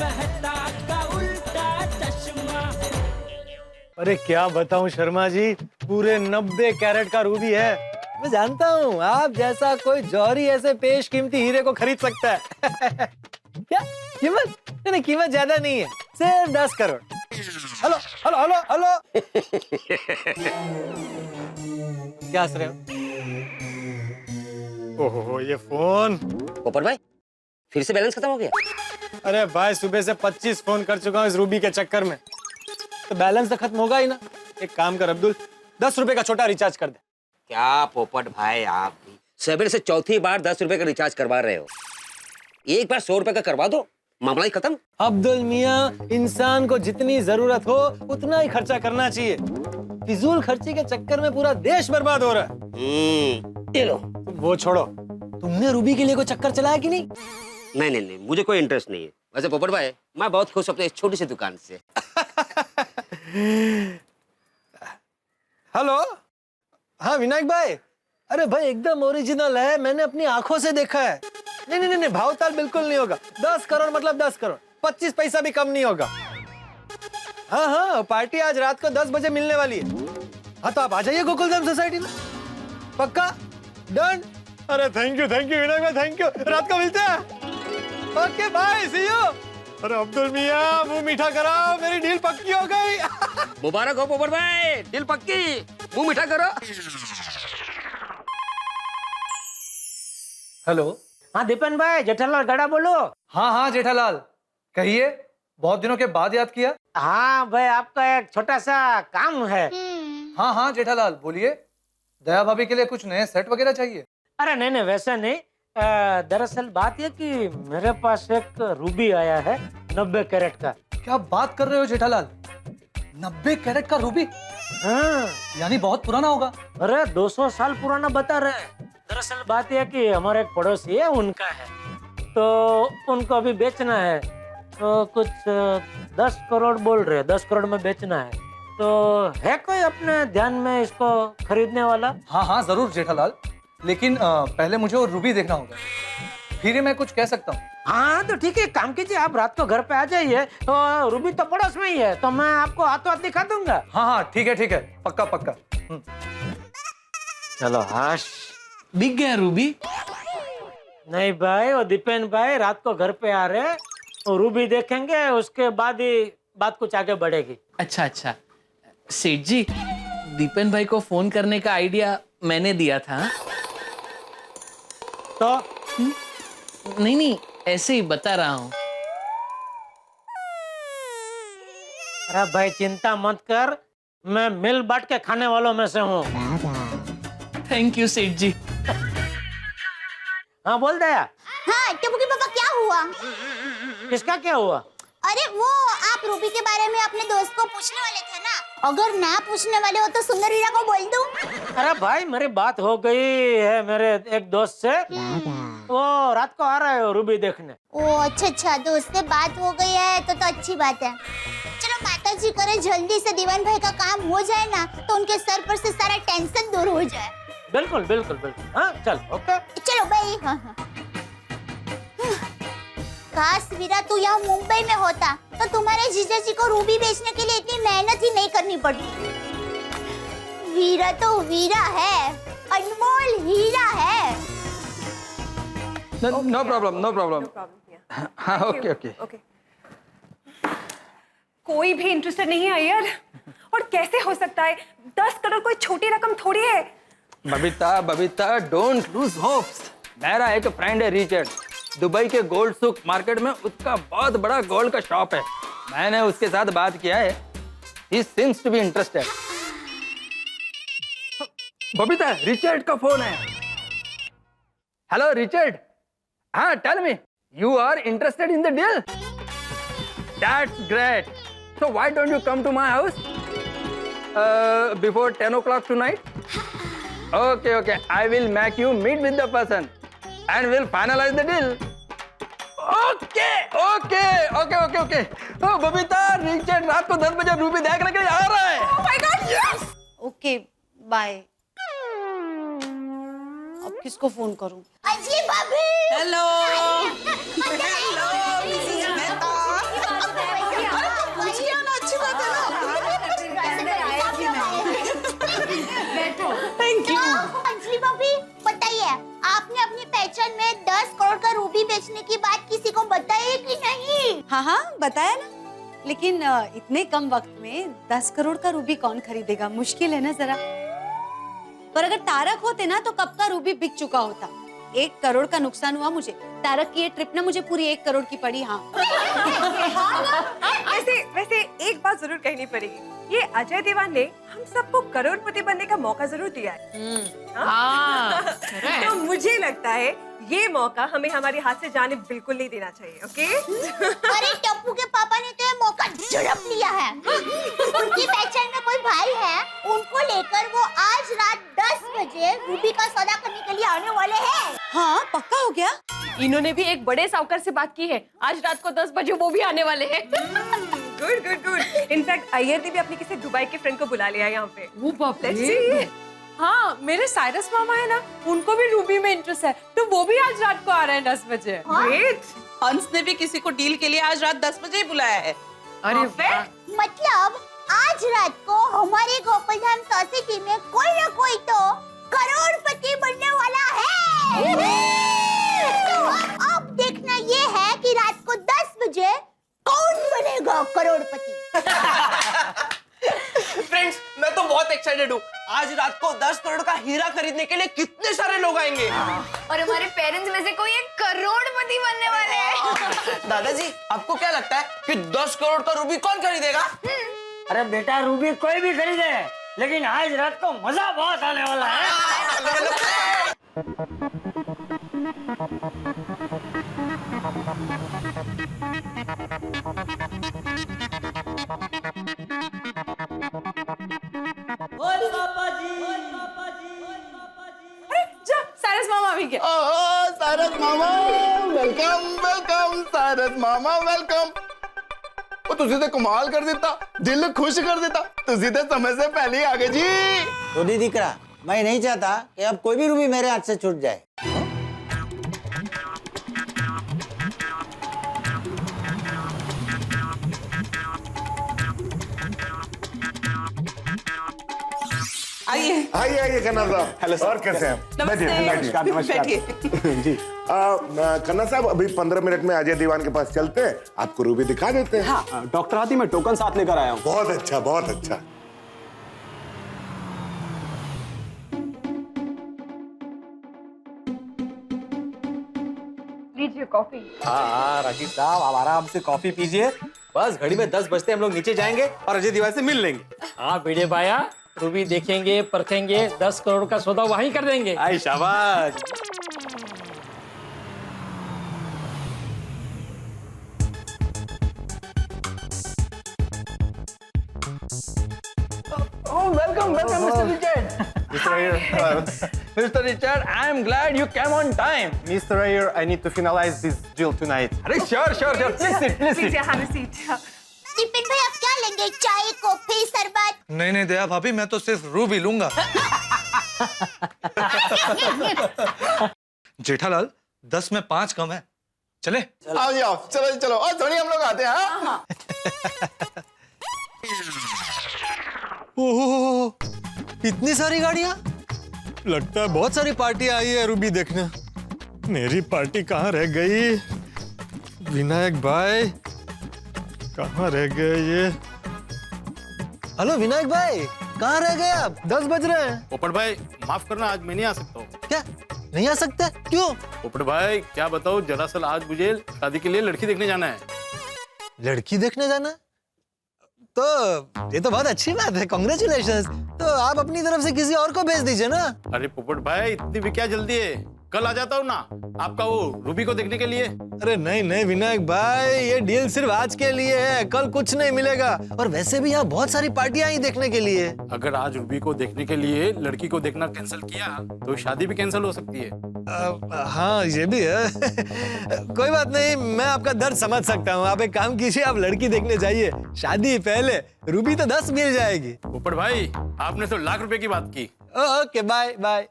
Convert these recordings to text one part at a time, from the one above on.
कहता का उल्टा चश्मा। अरे क्या बताऊं शर्मा जी, पूरे 90 कैरेट का रूबी है। मैं जानता हूँ आप जैसा कोई जौहरी ऐसे पेश कीमती हीरे को खरीद सकता है। क्या कीमत? नहीं, कीमत ज्यादा नहीं है, सिर्फ 10 crore. Hello hello hello hello. क्या हंस रहे हो? ओहो ये फोन। पोपट भाई फिर से बैलेंस खत्म हो गया? अरे भाई सुबह से 25 फोन कर चुका हूँ इस रूबी के चक्कर में, तो बैलेंस तो खत्म होगा ही ना। एक काम कर अब्दुल, 10 रुपए का छोटा रिचार्ज कर दे। क्या पोपट भाई आप भी सवेरे से चौथी बार 10 रुपए का रिचार्ज करवा रहे हो। एक बार 100 रुपए का करवा दो, मामला ही खत्म। अब्दुल मियाँ, इंसान को जितनी जरूरत हो उतना ही खर्चा करना चाहिए। फिजूल खर्ची के चक्कर में पूरा देश बर्बाद हो रहा है। ये लो। वो छोड़ो, तुमने रूबी के लिए कोई चक्कर चलाया कि नहीं? नहीं, मुझे कोई इंटरेस्ट नहीं है। वैसे पोपट भाई मैं बहुत खुश हूँ अपने इस छोटी सी दुकान से। हेलो, हाँ विनायक भाई। अरे भाई एकदम ओरिजिनल है, मैंने अपनी आंखों से देखा है। नहीं, भावताल बिल्कुल नहीं होगा। 10 करोड़ मतलब 10 करोड़, 25 पैसा भी कम नहीं होगा। हाँ, पार्टी आज रात को 10 बजे मिलने वाली है। हाँ तो आप आ जाइए गोकुलधाम सोसाइटी में, पक्का? डन। अरे थैंक यू विनायक भाई, थैंक यू। रात को मिलते हैं। Okay bye, see you. अरे अब्दुल मियाँ मुंह मीठा कराओ, मेरी डील पक्की हो गई। मुबारक हो पोपट भाई, दिल पक्की, मुंह मीठा करो। हेलो। हाँ दीपन भाई, जेठालाल गड़ा बोलो। हाँ जेठालाल, कहिए, बहुत दिनों के बाद याद किया। हाँ भाई, आपका एक छोटा सा काम है। हाँ जेठालाल बोलिए। दया भाभी के लिए कुछ नए सेट वगैरह चाहिए? अरे नहीं वैसा नहीं। दरअसल बात ये कि मेरे पास एक रूबी आया है 90 कैरेट का। क्या बात कर रहे हो जेठालाल, 90 कैरेट का रूबी? हाँ। यानी बहुत पुराना होगा। अरे 200 साल पुराना बता रहे हैं। दरअसल बात यह कि हमारे एक पड़ोसी है, उनका है, तो उनको अभी बेचना है। तो कुछ 10 करोड़ बोल रहे हैं, 10 करोड़ में बेचना है। तो है कोई अपने ध्यान में इसको खरीदने वाला? हाँ जरूर जेठालाल, लेकिन पहले मुझे वो रूबी देखना होगा, फिर ही मैं कुछ कह सकता हूँ। हाँ तो ठीक है, काम कीजिए, आप रात को घर पे आ जाइए। तो रूबी तो पड़ोस में ही है, तो मैं आपको हाथों हाथ दिखा दूंगा। हाँ ठीक है, पक्का। चलो हाश। बिक गया रूबी? नहीं भाई, वो दीपेन भाई रात को घर पे आ रहे हैं, वो रूबी देखेंगे, उसके बाद ही बात कुछ आगे बढ़ेगी। अच्छा, सेठ जी, दीपेन भाई को फोन करने का आइडिया मैंने दिया था। तो नहीं, ऐसे ही बता रहा हूँ। अरे भाई चिंता मत कर, मैं मिल बांट के खाने वालों में से हूँ। थैंक यू सेठ जी। हाँ बोल दया। हाँ टपुकी पापा, क्या हुआ? किसका क्या हुआ? अरे वो आप रूबी के बारे में अपने दोस्त को पूछने वाले थे ना। अगर ना पूछने वाले हो तो सुंदर हीरा को बोल दूं? अरे भाई मेरी बात हो गई है मेरे एक दोस्त से, वो रात को आ रहा है रूबी देखने। ओ अच्छा, दोस्त से बात हो गई है तो अच्छी बात है। चलो माता जी करे जल्दी से दीवान भाई का काम हो जाए ना, तो उनके सर पर से सारा टेंशन दूर हो जाए। बिल्कुल। हाँ चल ओके। चलो भाई। हाँ। काश वीरा तू यहाँ मुंबई में होता तो तुम्हारे जीजा जी को रूबी बेचने के लिए इतनी मेहनत ही नहीं करनी पड़ती। वीरा तो वीरा है, अनमोल हीरा है। No problem. हाँ ओके। कोई भी इंटरेस्टेड नहीं है यार। और कैसे हो सकता है? 10 करोड़ कोई छोटी रकम थोड़ी है। Babita don't lose hopes. मेरा एक फ्रेंड है रिचर्ड, दुबई के गोल्ड सुक मार्केट में उसका बहुत बड़ा गोल्ड का शॉप है। मैंने उसके साथ बात किया है, he seems to be interested। Babita, Richard का फोन है। हेलो रिचर्ड, हाँ tell me, you are interested in the deal? That's great. So why don't you come to my house before 10 o'clock tonight? Okay. I will make you meet with the person and we'll finalize the deal. Okay. तो Babita, Richard रात को 10 बजे Ruby देखने के लिए आ रहा है। Oh my God, yes! Okay bye. अब किसको फोन करूं? अंजलि भाभी। हेलो। Hello Mrs Mehta. हाँ हाँ बताया ना, लेकिन इतने कम वक्त में 10 करोड़ का रूबी कौन खरीदेगा, मुश्किल है ना जरा। पर अगर तारक होते ना तो कब का रूबी बिक चुका होता। 1 करोड़ का नुकसान हुआ मुझे। तारक की ये ट्रिप ना मुझे पूरी 1 करोड़ की पड़ी। हाँ वैसे एक बात जरूर कहनी पड़ेगी, ये अजय देवान ने हम सबको करोड़पति बनने का मौका जरूर दिया है। हाँ तो मुझे लगता है ये मौका हमें हमारे हाथ से जाने बिल्कुल नहीं देना चाहिए। ओके? अरे टप्पू के पापा ने तो ये मौका झड़प लिया है। उनकी पहचान में कोई भाई है, उनको लेकर वो आज रात 10 बजे रूबी का सौदा करने के लिए आने वाले हैं। हाँ पक्का हो गया। इन्होंने भी एक बड़े साहूकार से बात की है, आज रात को 10 बजे वो भी आने वाले हैं। Good good good. In fact Iyer ने भी अपने किसी दुबई के फ्रेंड को बुला लिया यहाँ पे। वो बाप Let's रे। see। हाँ, मेरे साइरस मामा है ना, उनको भी रूबी में इंटरेस्ट है, तो वो भी आज रात को आ रहे हैं 10 बजे। ग्रेट। हंस ने भी किसी को डील के लिए आज रात 10 बजे ही बुलाया है। अरे वाह। मतलब आज रात को हमारे गोपालधाम सोसाइटी में कोई ना कोई तो करोड़पति बनने वाला है। तो अब देखना ये है कि रात को 10 बजे कौन बनेगा करोड़पति। फ्रेंड्स, मैं तो बहुत एक्साइटेड हूँ। आज रात को 10 करोड़ का हीरा खरीदने के लिए कितने सारे लोग आएंगे। और हमारे पेरेंट्स में से कोई एक करोड़पति बनने वाले हैं। दादाजी, आपको क्या लगता है कि 10 करोड़ का रूबी कौन खरीदेगा? अरे बेटा रूबी कोई भी खरीदे, लेकिन आज रात को मजा बहुत आने वाला है। अरे जा, साइरस मामा भी गया। सारस मामा वेलकम वेलकम सारस मामा वेलकम। ਉਹ ਤੁਸੀਂ ਤੇ ਕਮਾਲ ਕਰ ਦਿੱਤਾ, ਦਿਲ ਖੁਸ਼ ਕਰ ਦਿੱਤਾ, ਤੁਸੀਂ ਤੇ समय से पहले ही आ गए जी। तो दीकरा, मैं नहीं चाहता कि अब कोई भी रूबी मेरे हाथ से छूट जाए। आइए आइए आइए खन्ना साहब। हेलो सर, और कैसे हैं? नमस्ते। नमस्कार। जी खन्ना साहब, अभी 15 मिनट में अजय दीवान के पास चलते हैं, आपको रूबी दिखा देते हैं। हाँ। डॉक्टर हाथी, मैं टोकन साथ लेकर आया हूँ। बहुत अच्छा बहुत अच्छा। लीजिए कॉफी। हाँ राजीव साहब, आप आराम से कॉफी पीजिए। बस घड़ी में 10 बजते हम लोग नीचे जाएंगे और अजय दीवान से मिल लेंगे। हाँ भिड़े भाया, रूबी देखेंगे, परखेंगे, 10 करोड़ का सौदा वहीं कर देंगे। आई शाबाश। Welcome, Mr. Richard. Mr. Richard, I am glad you came on time. Mr. Ayer, I need to finalize this deal tonight. अरे sure. Please sit. Please have a seat। Tiffin भाई आप क्या लेंगे, चाय कॉफी शरबत? नहीं दया भाभी, मैं तो सिर्फ रूबी लूंगा। जेठालाल, 10 में 5 कम है, चले? आओ जी आओ, चलो और थोड़ी हम लोग आते हैं। हाँ? ओह, इतनी सारी गाड़ियां? लगता है बहुत सारी पार्टी आई है रूबी देखने। मेरी पार्टी कहाँ रह गई? विनायक भाई कहाँ रह गए ये? हेलो विनायक भाई, कहाँ रह गए आप? 10 बज रहे हैं। पोपट भाई माफ करना, आज मैं नहीं आ सकता हूँ। क्या नहीं आ सकते? क्यों? पोपट भाई क्या बताओ, दरअसल आज मुझे शादी के लिए लड़की देखने जाना है। लड़की देखने जाना? तो ये तो बहुत अच्छी बात है, कांग्रेचुलेशंस। तो आप अपनी तरफ से किसी और को भेज दीजिए ना। अरे पोपट भाई, इतनी भी क्या जल्दी है, कल आ जाता हूँ ना आपका वो रूबी को देखने के लिए। अरे नहीं विनायक भाई, ये डील सिर्फ आज के लिए है, कल कुछ नहीं मिलेगा। और वैसे भी यहाँ बहुत सारी पार्टियां आई देखने के लिए। अगर आज रूबी को देखने के लिए लड़की को देखना कैंसिल किया तो शादी भी कैंसिल हो सकती है। हाँ ये भी है। कोई बात नहीं, मैं आपका दर्द समझ सकता हूँ। आप एक काम कीजिए, आप लड़की देखने जाइए, शादी पहले, रूबी तो 10 मिल जाएगी। पोपट भाई, आपने तो लाख रुपए की बात की। Okay bye bye.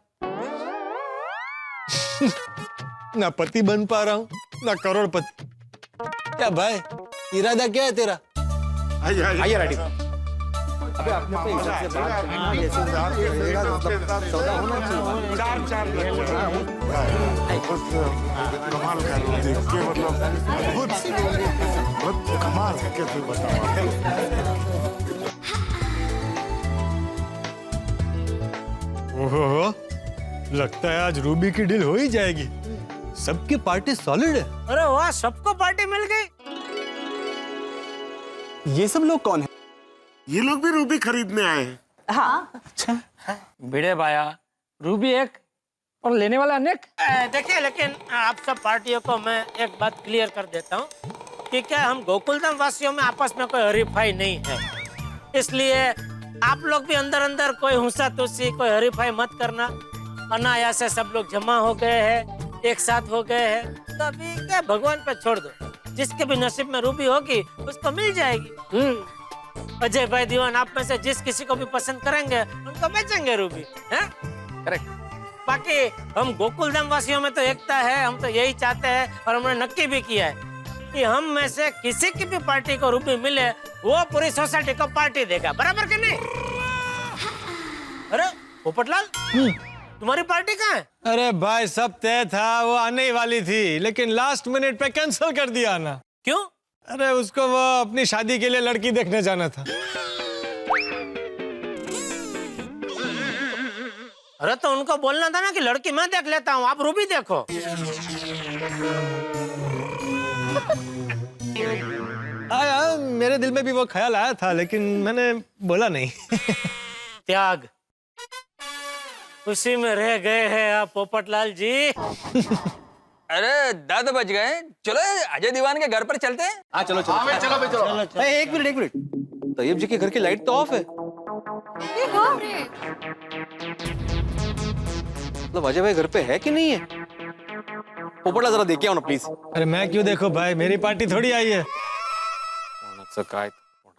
ना पति बन पा रहा हूँ ना करोड़पति। क्या भाई, इरादा क्या है तेरा? आइए रेडी। अबे अपने पे इज्जत से बात करना, जैसे सौदा होना चाहिए। चार कमाल कर रहे हो, मतलब कमाल करके तू ओहो, लगता है आज रूबी की डील हो ही जाएगी। सबकी पार्टी सॉलिड है। अरे वाह, सबको पार्टी मिल गई। ये सब लोग कौन है? ये लोग भी रूबी खरीदने आए हैं। हाँ। अच्छा। भिड़े भाया, रूबी एक और लेने वाला अनेक। देखिए, लेकिन आप सब पार्टियों को मैं एक बात क्लियर कर देता हूँ कि क्या हम गोकुलधाम वासियों में आपस में कोई हरीफाई नहीं है, इसलिए आप लोग भी अंदर अंदर कोई हुंसा तुसी, कोई हरीफाई मत करना। अनायास से सब लोग जमा हो गए हैं, एक साथ हो गए हैं, तो अभी क्या भगवान पे छोड़ दो। जिसके भी नसीब में रूबी होगी उसको मिल जाएगी। अजय भाई दीवान, आप में से जिस किसी को भी पसंद करेंगे उनको बेचेंगे रूबी, हैं? करेक्ट। बाकी हम गोकुलधाम वासियों में तो एकता है, हम तो यही चाहते हैं और हमने नक्की भी किया है कि हम में से किसी की भी पार्टी को रूबी मिले वो पूरी सोसाइटी को पार्टी देगा, बराबर कि नहीं? अरे पोपटलाल, तुम्हारी पार्टी कहाँ है? अरे भाई सब तय था, वो आने ही वाली थी, लेकिन लास्ट मिनट पे कैंसिल कर दिया आना। क्यों? अरे उसको वो अपनी शादी के लिए लड़की देखने जाना था। अरे तो उनको बोलना था ना कि लड़की मैं देख लेता हूँ, आप रूबी देखो। आया, मेरे दिल में भी वो ख्याल आया था, लेकिन मैंने बोला नहीं। त्याग, उसी में रह गए हैं आप पोपटलाल जी। अरे दादा बच गए। चलो अजय दीवान के घर पर चलते हैं। हाँ चलो चलो। हाँ चलो भाई चलो। एक मिनट। तैयब जी के घर की लाइट तो ऑफ है। मतलब अजय भाई घर पे है कि नहीं है? पोपटलाल जरा देख के आओ ना प्लीज। अरे मैं क्यों देखो भाई, मेरी पार्टी थोड़ी आई है।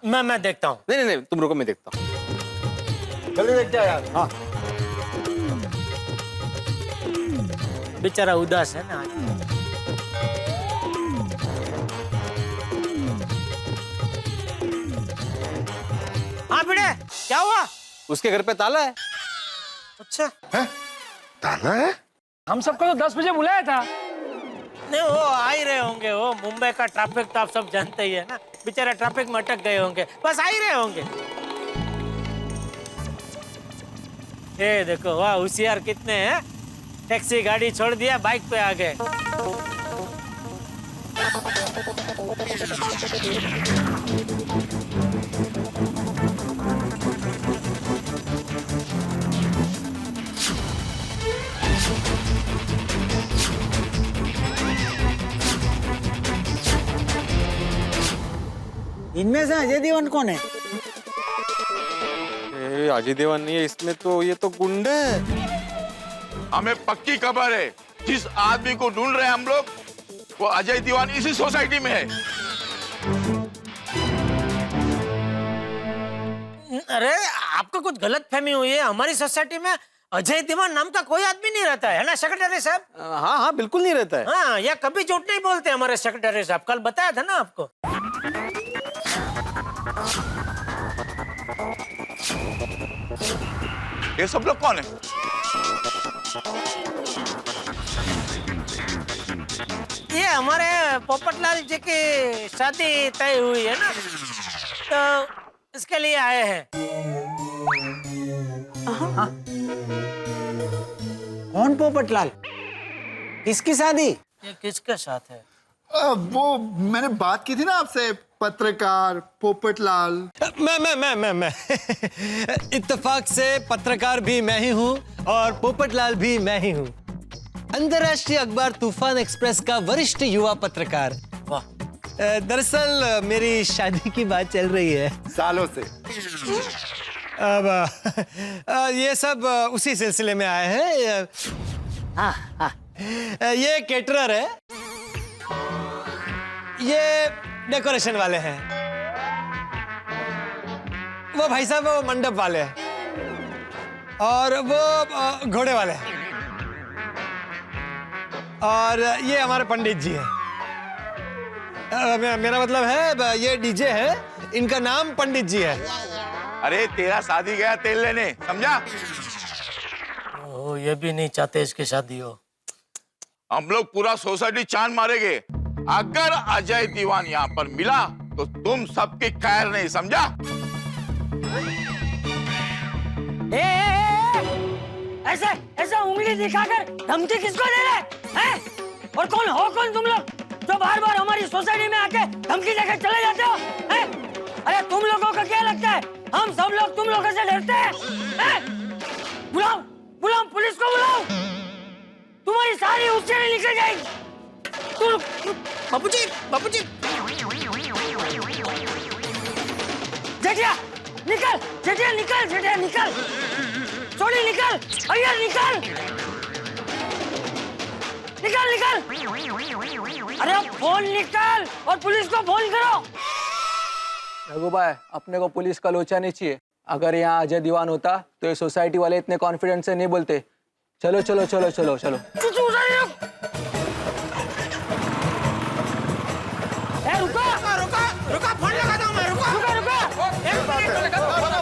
मैं देखता हूँ। नहीं तुम रुको, मैं देखता हूँ। जल्दी देख जा यार। हाँ। बेचारा उदास है ना। हाँ भिड़े, क्या हुआ? उसके घर पे ताला है। अच्छा है? ताला है? हम सबको तो 10 बजे बुलाया था। नहीं, वो आ ही रहे होंगे। वो मुंबई का ट्रैफिक तो आप सब जानते ही है ना, बेचारे ट्रैफिक में अटक गए होंगे, बस आ ही रहे होंगे। ये देखो, वाह होशियार कितने हैं। टैक्सी गाड़ी छोड़ दिया, बाइक पे आ गए। इनमें से अजय देवगन कौन है? अजय देवगन नहीं है इसमें तो, ये तो गुंडे है। हमें पक्की खबर है, जिस आदमी को ढूंढ रहे हैं हम लोग, वो अजय दीवान इसी सोसाइटी में है। अरे आपको कुछ गलतफहमी हुई है। हमारी सोसाइटी में अजय दीवान नाम का कोई आदमी नहीं रहता है ना सेक्रेटरी साहब? हाँ बिल्कुल नहीं रहता है। हाँ, या कभी झूठ नहीं बोलते हमारे सेक्रेटरी साहब, कल बताया था ना आपको। ये सब लोग कौन है? ये हमारे पोपटलाल जी की शादी तय हुई है ना, तो इसके लिए आए हैं। कौन पोपटलाल? किसकी शादी? ये किसके साथ है? वो मैंने बात की थी ना आपसे, पत्रकार पोपटलाल। मैं इत्तेफाक से पत्रकार भी मैं ही हूँ और पोपटलाल भी मैं ही हूँ। अंतर्राष्ट्रीय अखबार तूफान एक्सप्रेस का वरिष्ठ युवा पत्रकार। वाह। दरअसल मेरी शादी की बात चल रही है सालों से। अब ये सब उसी सिलसिले में आए हैं। ये केटरर है, ये डेकोरेशन वाले हैं, वो भाई साहब वो मंडप वाले हैं, और वो घोड़े वाले हैं, और ये हमारे पंडित जी हैं। मेरा मतलब है ये डीजे है, इनका नाम पंडित जी है। अरे तेरा शादी गया तेल लेने, समझा? ये भी नहीं चाहते इसकी शादी हो। हम लोग पूरा सोसाइटी चांद मारेंगे। अगर अजय दीवान यहाँ पर मिला तो तुम सबकी खैर नहीं, समझा? ऐसे ऐसे उंगली दिखाकर धमकी किसको दे रहे हैं? और कौन हो तुम लोग जो बार बार हमारी सोसाइटी में आके धमकी देकर चले जाते हो? हैं? अरे तुम लोगों को क्या लगता है हम सब लोग तुम लोगों से डरते हैं? बुलाओ बुलाओ पुलिस को बुलाओ, तुम्हारी सारी उच्चेरी निकल जाएगी। बापूजी बापूजी जेठिया निकल, जेठिया निकल, जेठिया निकल, छोड़ी निकल, अय्यर निकल, निकल निकल। अरे फोन निकल और पुलिस को फोन करो। रघु भाई, अपने को पुलिस का लोचा नहीं चाहिए। अगर यहाँ अजय दीवान होता तो ये सोसाइटी वाले इतने कॉन्फिडेंस से नहीं बोलते। चलो चलो चलो चलो चलो। रुका फोन लगाता हूँ मैं। रुका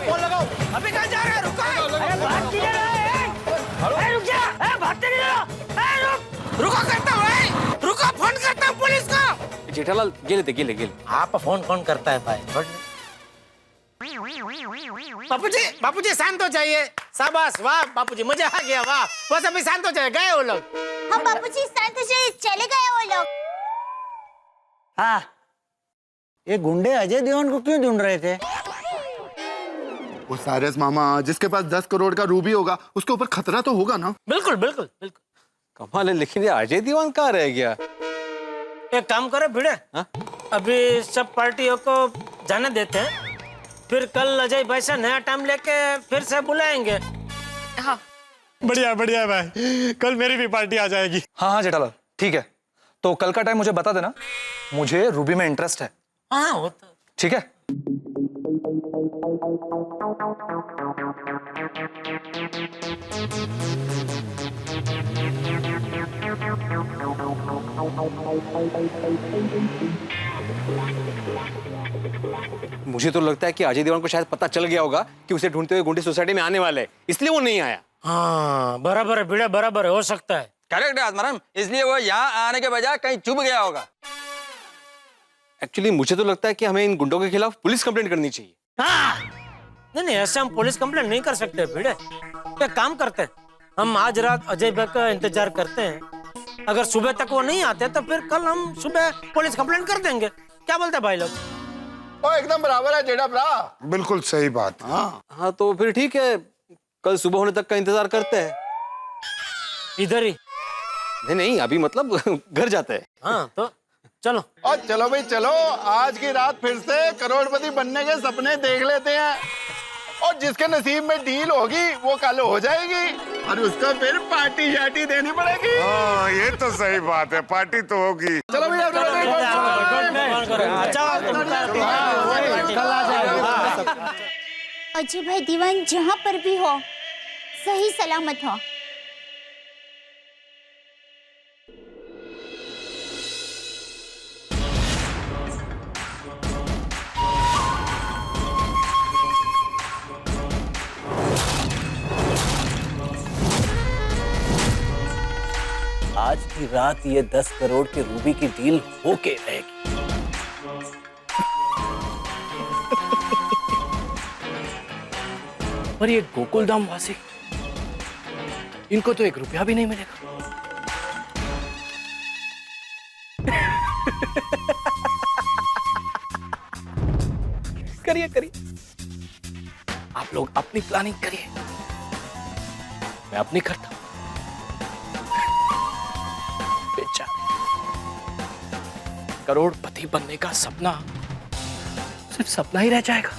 फोन लगाओ। अभी कहाँ जा रहे हैं? रुका। भाग किधर रहा है? रुक जा, भागते नहीं रहो। रुका करता हूँ, रुका फोन करता हूँ पुलिस को। जेठालाल गेले। आप फोन कौन करता है भाई? बापूजी शांत हो जाइए। शाबाश, वाह बापूजी, मजा आ गया, वाह। बस अभी शांत हो जाए, गए वो लोग। हम बापूजी शांत से चले गए वो लोग। हाँ, ये गुंडे अजय देवगन को क्यों ढूंढ रहे थे? वो साइरस मामा जिसके पास 10 करोड़ का रूबी होगा, उसके ऊपर खतरा तो होगा ना? बिल्कुल बिल्कुल बिल्कुल। कमाल है, लेकिन ये अजय दीवान कहाँ रह गया? एक काम करो भिड़े, अभी सब पार्टियों को जाने देते हैं, फिर कल अजय भाई से नया टाइम लेके फिर से बुलाएंगे। हाँ बढ़िया बढ़िया भाई, कल मेरी भी पार्टी आ जाएगी। हाँ जेठालाल, ठीक है। तो कल का टाइम मुझे बता देना, मुझे रूबी में इंटरेस्ट है। हाँ वो तो ठीक है। मुझे तो लगता है कि अजय देवगन को शायद पता चल गया होगा कि उसे ढूंढते हुए गुंडे सोसाइटी में आने वाले हैं, इसलिए वो नहीं आया। हाँ बराबर है भिड़ा, बराबर है, हो सकता है। करेक्ट है आत्माराम, इसलिए वो यहाँ आने के बजाय कहीं छुप गया होगा। एक्चुअली मुझे तो लगता है कि हमें इन गुंडों के खिलाफ पुलिस कंप्लेंट करनी चाहिए। हाँ नहीं ऐसे हम पुलिस कंप्लेंट नहीं कर सकते भिड़े। एक काम करते हैं, हम आज रात अजय भाई का इंतजार करते हैं, अगर सुबह तक वो नहीं आते तो फिर कल हम सुबह पुलिस कंप्लेंट कर देंगे। क्या बोलते हैं भाई लोग? ओ एकदम बराबर है जेठा भरा। बिल्कुल सही बात। हाँ तो फिर ठीक है, कल सुबह होने तक का इंतजार करते हैं। इधर ही? नहीं, अभी मतलब घर जाते हैं। हाँ तो चलो। और चलो भाई चलो, आज की रात फिर से करोड़पति बनने के सपने देख लेते हैं, और जिसके नसीब में डील होगी वो कल हो जाएगी, और उसको फिर पार्टी शार्टी देनी पड़ेगी। हाँ ये तो सही बात है, पार्टी तो होगी। चलो भैया अजय भाई दीवान जहाँ पर भी हो, सही सलामत हो। आज की रात ये 10 करोड़ के रूबी की डील होके रहेगी। पर ये गोकुलधाम वासी, इनको तो 1 रुपया भी नहीं मिलेगा। करिए करिए, आप लोग अपनी प्लानिंग करिए, मैं अपनी करता हूं। करोड़पति बनने का सपना सिर्फ सपना ही रह जाएगा।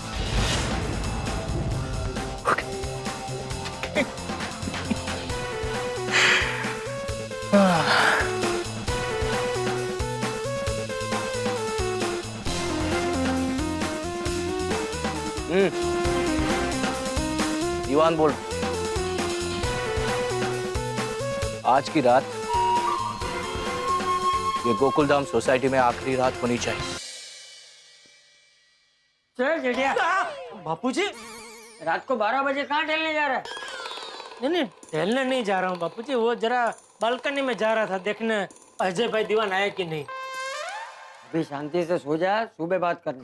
दीवान बोल, आज की रात ये गोकुलधाम सोसाइटी में आखिरी रात होनी चाहिए। चल जेठिया। बापूजी रात को 12 बजे कहाँ टहलने जा रहा है? नहीं टहलने नहीं जा रहा हूँ बापूजी, वो जरा बालकनी में जा रहा था देखने अजय भाई दीवान आया कि नहीं। अभी शांति से सो जा, सुबह बात करना।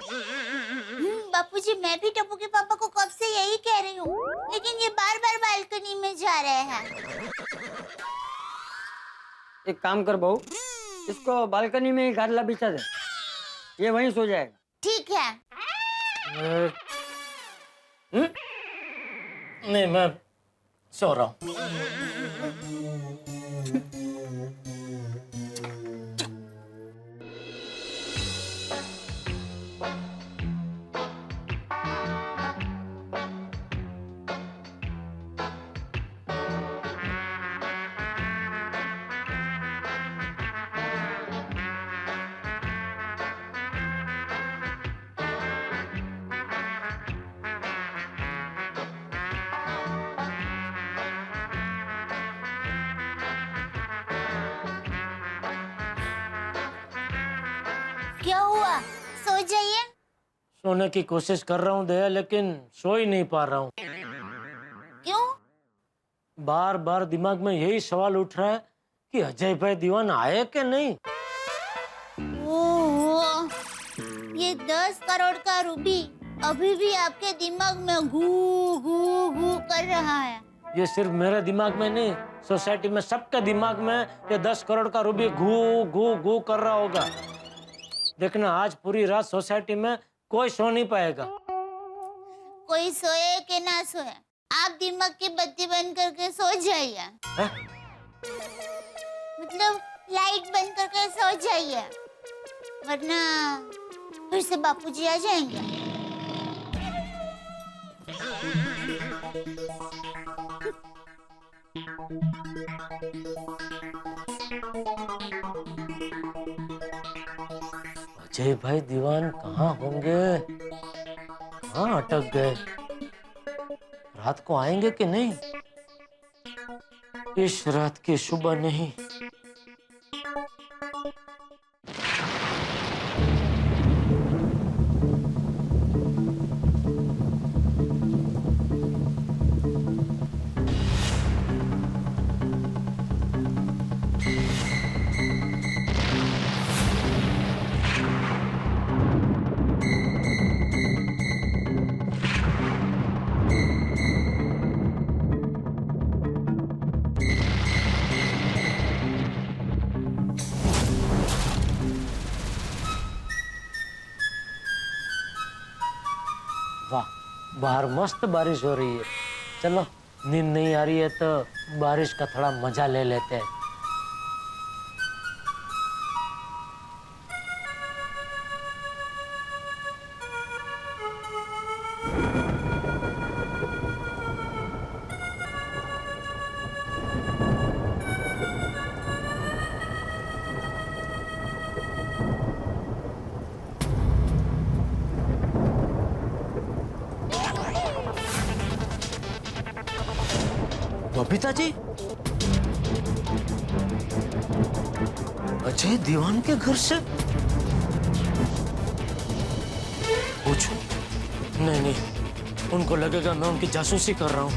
बापूजी, मैं भी टप्पू के पापा को कब से यही कह रही हूँ, लेकिन ये बार बार बालकनी में जा रहे हैं। एक काम कर बहू, इसको बालकनी में ही गादला बिछा दे, ये वहीं सो जाएगा। ठीक है। नहीं, मैं सो रहा हूँ। क्या हुआ? सो जाइए। सोने की कोशिश कर रहा हूँ दया, लेकिन सो ही नहीं पा रहा हूँ। क्यों? बार बार दिमाग में यही सवाल उठ रहा है कि अजय भाई दीवान आए कि नहीं। ओह, ये 10 करोड़ का रूबी अभी भी आपके दिमाग में घू घू घू कर रहा है। ये सिर्फ मेरे दिमाग में नहीं, सोसाइटी में सबके दिमाग में ये 10 करोड़ का रूबी घू घू घू कर रहा होगा। देखना, आज पूरी रात सोसाइटी में कोई सो नहीं पाएगा। कोई सोए कि ना सोए, आप दिमाग की बत्ती बंद करके सो जाइए। मतलब लाइट बंद करके सो जाइए, वरना फिर से बापूजी आ जाएंगे। अजय भाई दीवान कहाँ होंगे, कहाँ अटक गए, रात को आएंगे कि नहीं? इस रात की सुबह नहीं। वाह, बाहर मस्त बारिश हो रही है। चलो, नींद नहीं आ रही है तो बारिश का थोड़ा मजा ले लेते हैं। बबीता जी, अजय दीवान के घर से? पूछो? नहीं नहीं, उनको लगेगा मैं उनकी जासूसी कर रहा हूँ।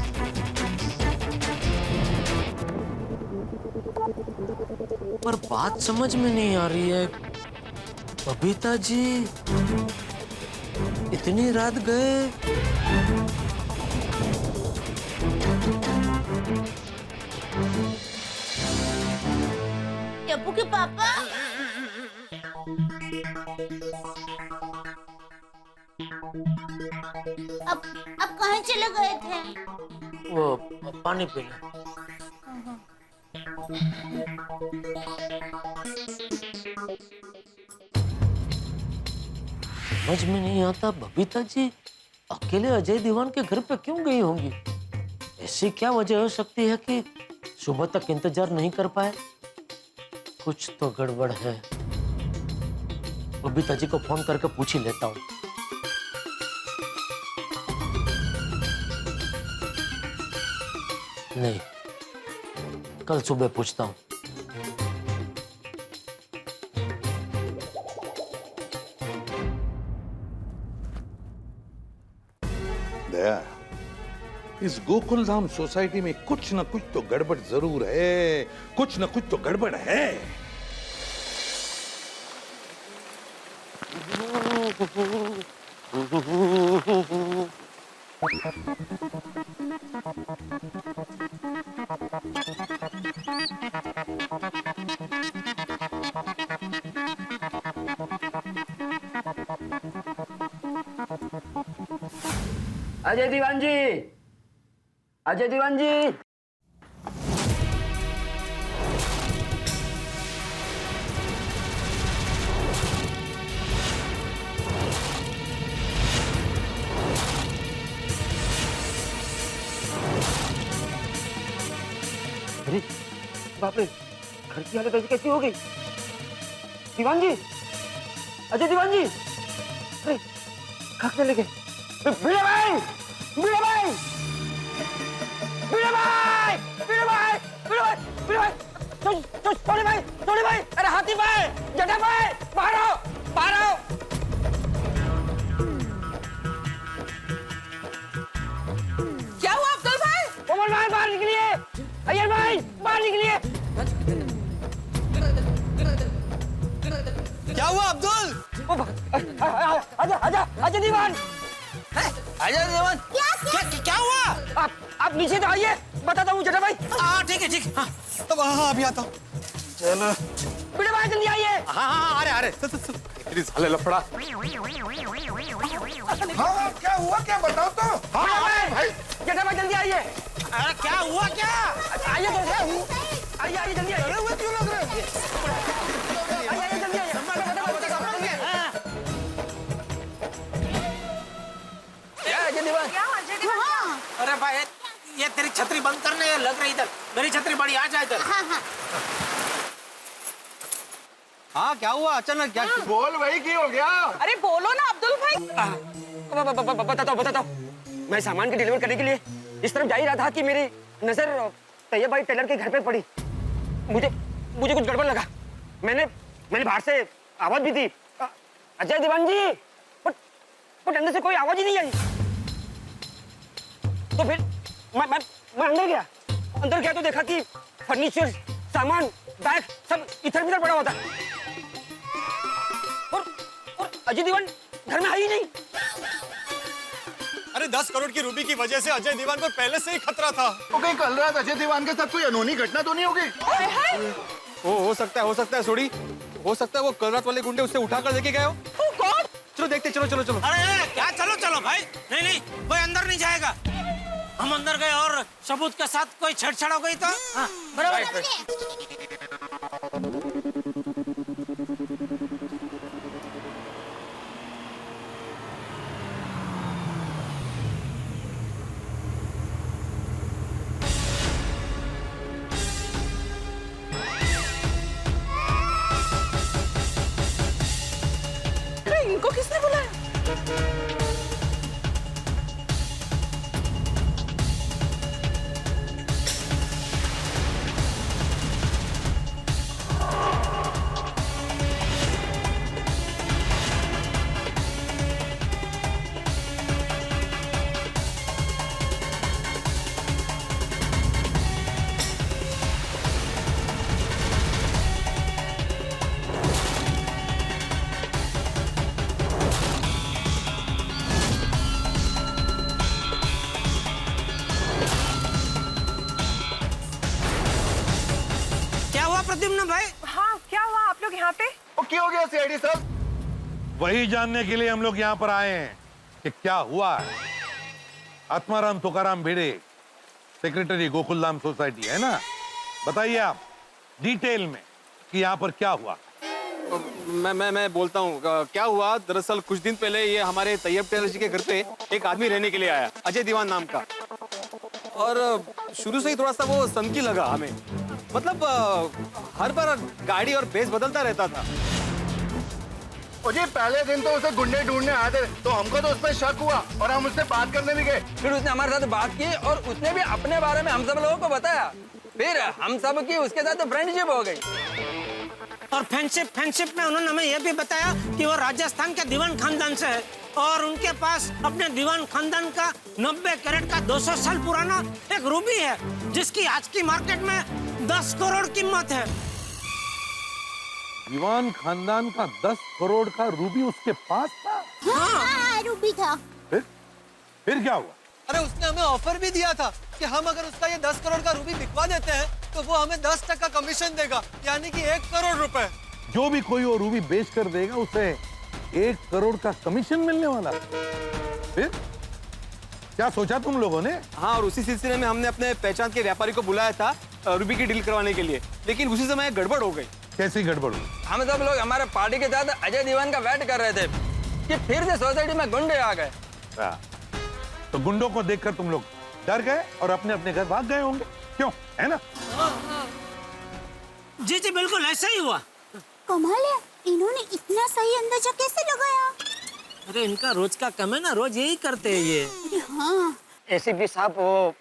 पर बात समझ में नहीं आ रही है। बबीता जी इतनी रात गए? टप्पू के पापा? अब कहाँ चले गए थे? वो पानी पीने। समझ में नहीं आता, बबीता जी अकेले अजय दीवान के घर पे क्यों गई होंगी? ऐसी क्या वजह हो सकती है कि सुबह तक इंतजार नहीं कर पाए? कुछ तो गड़बड़ है। बबीता जी को फोन करके पूछ ही लेता हूँ। नहीं, कल सुबह पूछता हूँ। दया, इस गोकुल धाम सोसाइटी में कुछ न कुछ तो गड़बड़ जरूर है, कुछ न कुछ तो गड़बड़ है। अजय दीवान जी, अजय दीवान जी। अरे बाप रे, घर की हालत ऐसी कैसी हो गई? दीवान जी, अजय दीवान जी, अरे कहाँ चले गए? वीरा भाई, वीरा भाई, वीरा भाई, वीरा भाई, वीरा भाई, वीरा भाई, सोनी भाई, सोनी भाई, अरे हाथी भाई, जटा भाई, बाहर आओ, बाहर आओ। क्या हुआ अब्दुल भाई? कोमल भाई बाहर निकलिए, अय्यर भाई बाहर निकलिए। क्या हुआ अब्दुल? आजा आजा आजा दीवान, अजय दीवान, क्या हुआ? आप नीचे तो आइए, बताता हूँ जटा भाई। हाँ ठीक है, ठीक है। हाँ तब हाँ अभी आता हूँ। चलो बेटा भाई जल्दी आइए। हाँ अरे अरे इतनी साले लफड़ा। हाँ क्या हुआ, क्या बताओ तो। हाँ भाई, जटा भाई जल्दी आइए। अरे क्या हुआ क्या? आइए तो आइए आइए जल्दी आइए। हुए क्यों लग रहे? आइए आइए जल्दी आइए। क्या अजय दीवान? क्या अजय दीवान? हाँ अरे भाई ये तेरी छतरी बंद करने लग रही इधर। मेरी छतरी बड़ी, आ जा इधर। हाँ हाँ हाँ क्या हुआ अचानक? क्या बोल भाई, की हो गया? अरे बोलो ना अब्दुल भाई। बताता हूँ। मैं सामान की डिलीवर करने के लिए इस तरफ जा ही रहा था कि मेरी नजर तैयब भाई टेलर के घर पे पड़ी। मुझे कुछ गड़बड़ लगा। मैंने बाहर से आवाज भी दी, अजय दीवान जी, बट अंदर से कोई आवाज ही नहीं आई। तो फिर मैं अंदर गया। अंदर गया तो देखा कि फर्नीचर, सामान, बैग सब इधर-उधर पड़ा हुआ था। और अजय दीवान घर में है ही नहीं। अरे 10 करोड़ की रूबी की वजह से अजय दीवान को पहले से ही खतरा था। तो कहीं कल रात अजय दीवान के साथ कोई अनहोनी घटना तो नहीं हो गई? हो सकता है सोडी, हो सकता है वो कल रात वाले गुंडे उससे उठा कर लेके गए हो। कौन? चलो देखते, चलो। अरे क्या, चलो भाई। नहीं कोई अंदर नहीं जाएगा। हम अंदर गए और सबूत के साथ कोई छेड़छाड़ हो गई तो हाँ, बराबर। इनको किसने बुलाया? प्रद्युम्न भाई। हाँ क्या हुआ, आप लोग यहाँ पे? वो क्या हो गया सीआईडी साहब? वही जानने के लिए हम लोग यहाँ पर आए हैं कि क्या हुआ है। आत्माराम तुकाराम भिड़े, सेक्रेटरी गोकुलधाम सोसाइटी, है ना? बताइए आप डिटेल में कि यहाँ पर क्या हुआ। मैं बोलता हूँ क्या हुआ। दरअसल कुछ दिन पहले ये हमारे तैयब टेलर जी के घर पे एक आदमी रहने के लिए आया, अजय दीवान नाम का। और शुरू से ही थोड़ा सा वो सनकी लगा हमें। मतलब हर बार गाड़ी और बेस बदलता रहता था। जी पहले दिन तो उसे गुंडे ढूंढने आए थे, तो हमको तो उस पर शक हुआ और हम उससे बात करने भी गए। फिर उसने हमारे साथ बात की और उसने भी अपने बारे में हम सब लोगों को बताया। फिर हम सब की उसके साथ तो फ्रेंडशिप हो गई। और फ्रेंडशिप में उन्होंने हमें यह भी बताया कि वो राजस्थान के दीवान खानदान से है और उनके पास अपने दीवान खानदान का 90 कैरेट का 200 साल पुराना एक रूबी है, जिसकी आज की मार्केट में 10 करोड़ कीमत है। दीवान खानदान का 10 करोड़ का रूबी उसके पास था? हाँ, रूबी था। फिर क्या हुआ? अरे उसने हमें ऑफर भी दिया था कि हम अगर उसका ये 10 करोड़ का रूबी बिकवा देते हैं तो वो हमें 10% कमीशन देगा, यानी कि 1 करोड़ रुपए। जो भी कोई वो रूबी बेच कर देगा उसे 1 करोड़ का कमीशन मिलने वाला। फिर क्या सोचा तुम लोगों ने? हाँ, और उसी सिलसिले में हमने अपने पहचान के व्यापारी को बुलाया था रूबी की डील करवाने के लिए, लेकिन उसी समय गड़बड़ हो गई। कैसी गड़बड़ हुई? हम सब लोग हमारे पार्टी के साथ अजय दीवान का वेट कर रहे थे कि फिर से सोसाइटी में गुंडे आ गए। तो गुंडों को देखकर तुम लोग डर गए और अपने अपने घर भाग गए होंगे, क्यों? है ना? जी जी बिल्कुल ऐसा ही हुआ। कमाल है, इन्होंने इतना सही अंदाजा कैसे लगाया? अरे इनका रोज का काम है ना, रोज यही करते हैं ये। अरे हाँ। एसीपी साहब, वो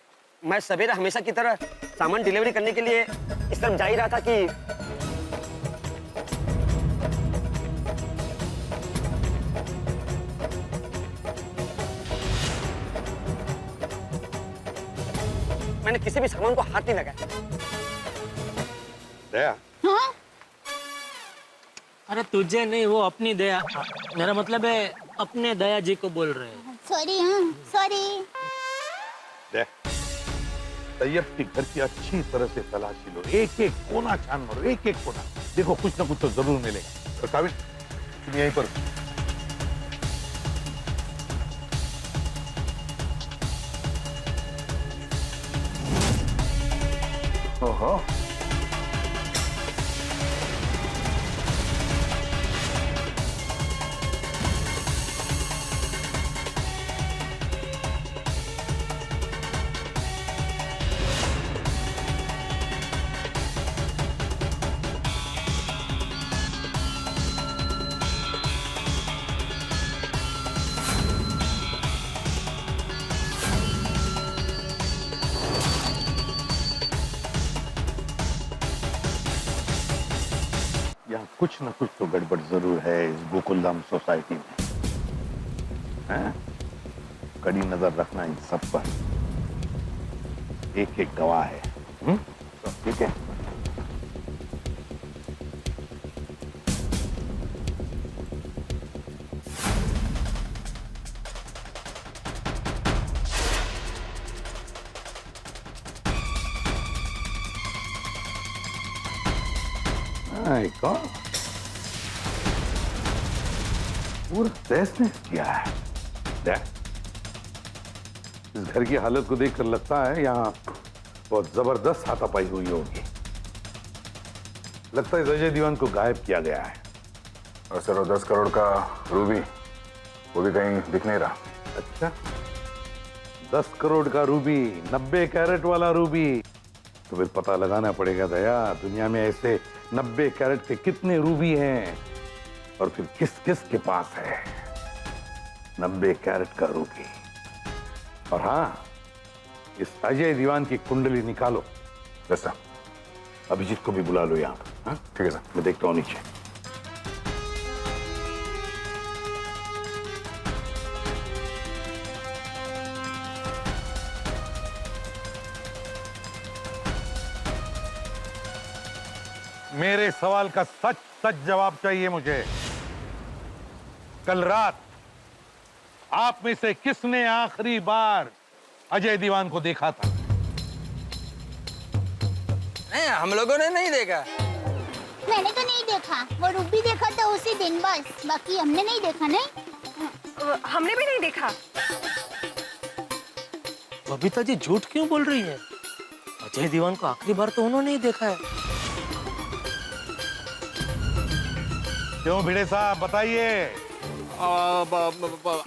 मैं सवेरे हमेशा की तरह सामान डिलीवरी करने के लिए इस तरफ जा ही रहा था कि मैंने किसी भी सामान को हाथ नहीं लगाया। दया? हाँ? अरे तुझे नहीं, वो अपनी दया, मेरा मतलब है अपने दया जी को बोल रहे हैं। सॉरी, हाँ सॉरी। तैयब के घर की अच्छी तरह से तलाशी लो, एक एक कोना छान मारो, एक एक कोना। देखो कुछ ना कुछ तो जरूर मिलेगा। और काबिल, तुम यहीं पर। ओहो, यहाँ कुछ ना कुछ तो गड़बड़ जरूर है इस गोकुलधाम सोसाइटी में, हैं? कड़ी नजर रखना इन सब पर। एक एक गवाह है, तो ठीक है। कौन? पूरा तहस नहस किया है। इस घर की हालत को देखकर लगता है यहाँ बहुत जबरदस्त हाथापाई हुई होगी। लगता है अजय दीवान को गायब किया गया है। और सर, 10 करोड़ का रूबी वो भी कहीं दिख नहीं रहा। अच्छा, 10 करोड़ का रूबी, 90 कैरेट वाला रूबी, तो फिर पता लगाना पड़ेगा दया, दुनिया में ऐसे 90 कैरेट के कितने रूबी हैं और फिर किस किस के पास है 90 कैरेट का रूबी। और हाँ, इस अजय दीवान की कुंडली निकालो। जैसा अभिजीत को भी बुला लो यहाँ पर। ठीक है सर। मैं देखता हूँ नीचे। मेरे सवाल का सच सच जवाब चाहिए मुझे। कल रात आप में से किसने आखिरी बार अजय दीवान को देखा था? नहीं, हम लोगों ने नहीं देखा। मैंने तो नहीं देखा, वो रूबी देखा था उसी दिन बस, बाकी हमने नहीं देखा। नहीं, हमने भी नहीं देखा। बबीता जी झूठ क्यों बोल रही है? अजय दीवान को आखिरी बार तो उन्होंने ही देखा है। क्यों भिड़े साहब, बताइए।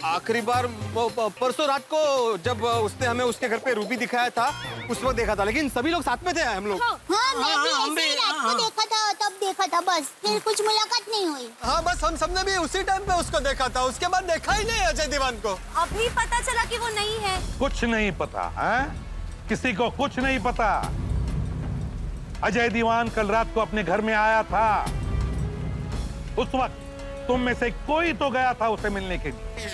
आखिरी बार परसों रात को जब उसने हमें उसके घर पे रूबी दिखाया था उस वक्त देखा था, लेकिन सभी लोग साथ में थे हम लोग। हाँ, मैं भी ऐसे ही रात को देखा था, तब देखा था बस, फिर कुछ मुलाकात नहीं हुई। हाँ, बस हम सबने भी उसी टाइम पे उसको देखा था, उसके बाद देखा ही नहीं अजय दीवान को। अभी पता चला कि वो नहीं है। कुछ नहीं पता है, किसी को कुछ नहीं पता। अजय दीवान कल रात को अपने घर में आया था, उस वक्त तुम में से कोई तो गया था उसे मिलने के लिए।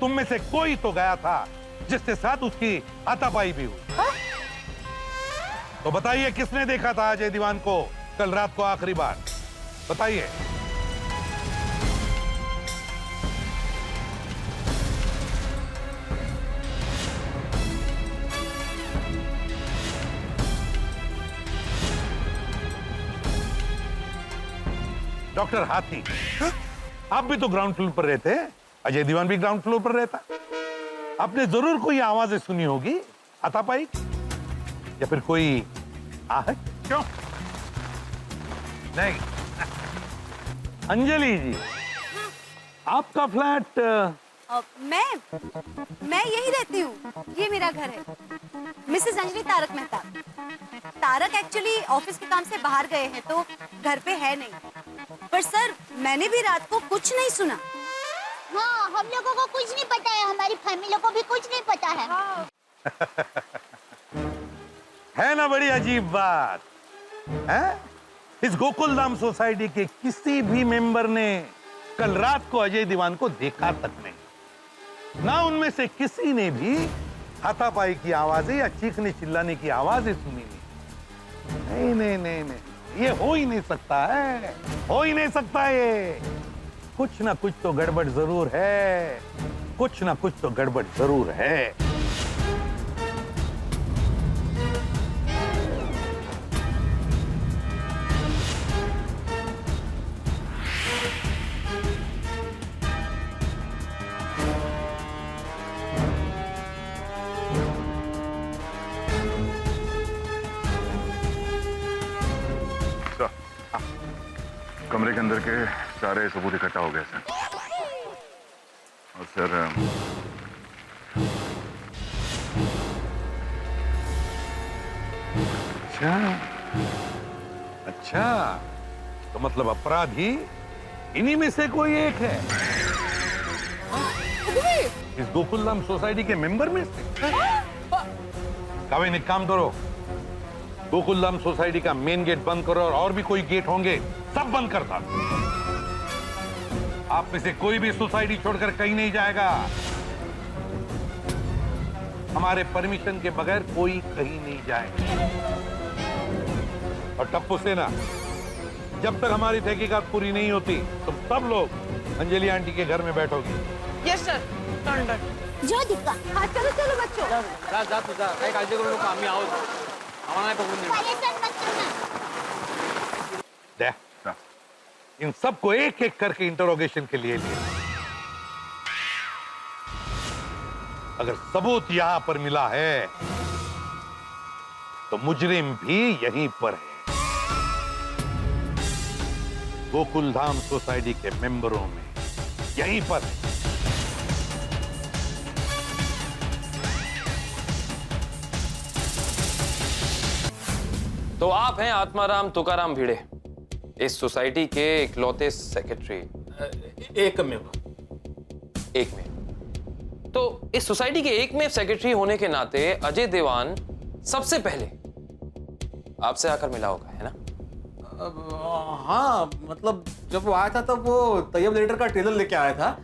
तुम में से कोई तो गया था जिसके साथ उसकी हाथापाई भी हुई। तो बताइए, किसने देखा था अजय दीवान को कल रात को आखिरी बार? बताइए। डॉक्टर हाथी, आप भी तो ग्राउंड फ्लोर पर रहते हैं, अजय दीवान भी ग्राउंड फ्लोर पर रहता। आपने जरूर कोई आवाजें सुनी होगी, हाथापाई या फिर कोई आहट। क्यों नहीं? अंजलि जी, आपका फ्लैट मैं यही रहती हूँ, ये मेरा घर है। Mrs Anjali Taarak Mehta. Taarak actually office के काम से बाहर गए हैं तो घर पे है नहीं। पर सर, मैंने भी रात को कुछ नहीं सुना। हाँ, हम लोगों को कुछ नहीं पता है, हमारी फैमिली को भी कुछ नहीं पता है। है ना बड़ी अजीब बात है? इस गोकुलधाम सोसाइटी के किसी भी मेंबर ने कल रात को अजय दीवान को देखा तक नहीं। ना उनमें से किसी ने भी हाथापाई की आवाजें या चीखने चिल्लाने की आवाजें सुनी नहीं। नहीं नहीं नहीं, ये हो ही नहीं सकता है, हो ही नहीं सकता ये। कुछ ना कुछ तो गड़बड़ जरूर है, कुछ ना कुछ तो गड़बड़ जरूर है। कमरे के अंदर के सारे सबूत इकट्ठा हो गए सर। और सर अच्छा, तो मतलब अपराधी इन्हीं में से कोई एक है, इस गोकुलधाम सोसाइटी के मेंबर में से। काविन, एक काम करो, गोकुलधाम सोसाइटी का मेन गेट बंद करो और भी कोई गेट होंगे सब बंद कर दो। आप में से कोई भी सोसाइटी छोड़कर कहीं नहीं जाएगा। हमारे परमिशन के बगैर कोई कहीं नहीं जाएगा। और टप्पू सेना, जब तक हमारी तहकीकात पूरी नहीं होती तुम सब लोग अंजलि आंटी के घर में बैठोगे। Yes sir, done. जो दिक्का। हाँ, चलो चलो बच्चों। जा तुझा काही काळजी करू नको, आम्ही आहोत, आम्हाला नाही पकडून देणार। परेशान मत करना। देख, इन सबको एक एक करके इंटरोगेशन के लिए लिया। अगर सबूत यहां पर मिला है तो मुजरिम भी यहीं पर है, गोकुलधाम सोसाइटी के मेंबरों में, यहीं पर है। तो आप हैं आत्माराम तुकाराम भिड़े, इस सोसाइटी के इकलौते सेक्रेटरी। एक में तो इस सोसाइटी के एकमेव सेक्रेटरी होने के नाते अजय देवान सबसे पहले आपसे आकर मिला होगा, है ना? हाँ, मतलब जब वो आया था तब वो तैयब लेटर का टेलर लेके आया था।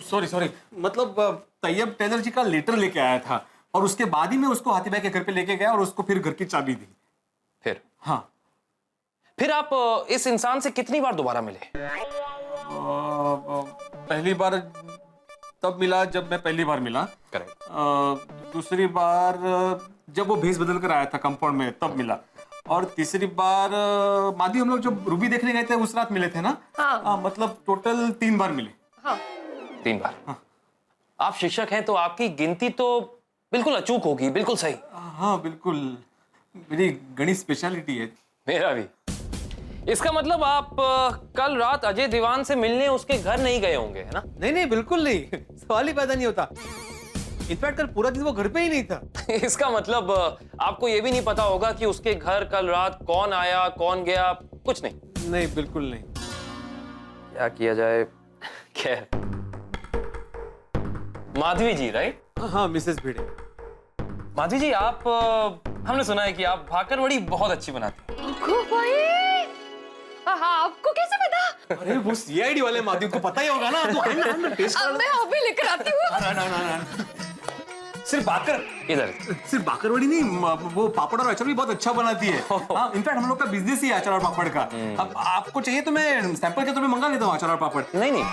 सॉरी, मतलब तैयब टेलर जी का लेटर लेके आया था और उसके बाद ही मैं उसको हाथी भाई के घर पे लेके गया और उसको फिर घर की चाबी दी। फिर? हाँ। फिर आप इस इंसान से कितनी बार दोबारा मिले? पहली बार तब मिला जब मैं पहली बार मिला। करेक्ट। दूसरी बार जब वो भेस बदल कर आया था कंपाउंड में तब मिला। और तीसरी बार माधी हम लोग जब रूबी देखने गए थे उस रात मिले थे ना। हाँ। मतलब टोटल 3 बार मिले। हाँ। 3 बार। हाँ। आप शिक्षक हैं तो आपकी गिनती तो बिल्कुल अचूक होगी, बिल्कुल सही। हाँ बिल्कुल, मेरी गणित स्पेशलिटी है। मेरा भी। इसका मतलब आप कल रात अजय दीवान से मिलने उसके घर नहीं गए होंगे, है ना? नहीं, बिल्कुल नहीं, सवाल ही पैदा नहीं होता। इनफैक्ट कल पूरा दिन वो घर पे ही नहीं था। इसका मतलब आपको ये भी नहीं पता होगा कि उसके घर कल रात कौन आया कौन गया, कुछ नहीं? नहीं, बिल्कुल नहीं। क्या किया जाए? खैर, माधवी जी, राइट? हाँ, मिसेस भिड़े। माधवी जी, आप हमने सुना है कि आप भाकर बड़ी बहुत अच्छी बनाती हैं। हाँ, आपको कैसे पता? अरे वो सीआईडी वाले माध्यम को पता ही होगा ना। तो हम टेस्ट अब मैं अभी लेकर आती हूँ। सिर्फ बाकर इधर सिर्फ बाकरवड़ी नहीं, वो पापड़ और अचार भी बहुत अच्छा बनाती है। हाँ, इनफैक्ट हम लोग का बिजनेस ही है अचार और पापड़ का। अब आपको चाहिए तो मैं सैंपल के तौर पे मंगा लेता हूँ अचार और पापड़। नहीं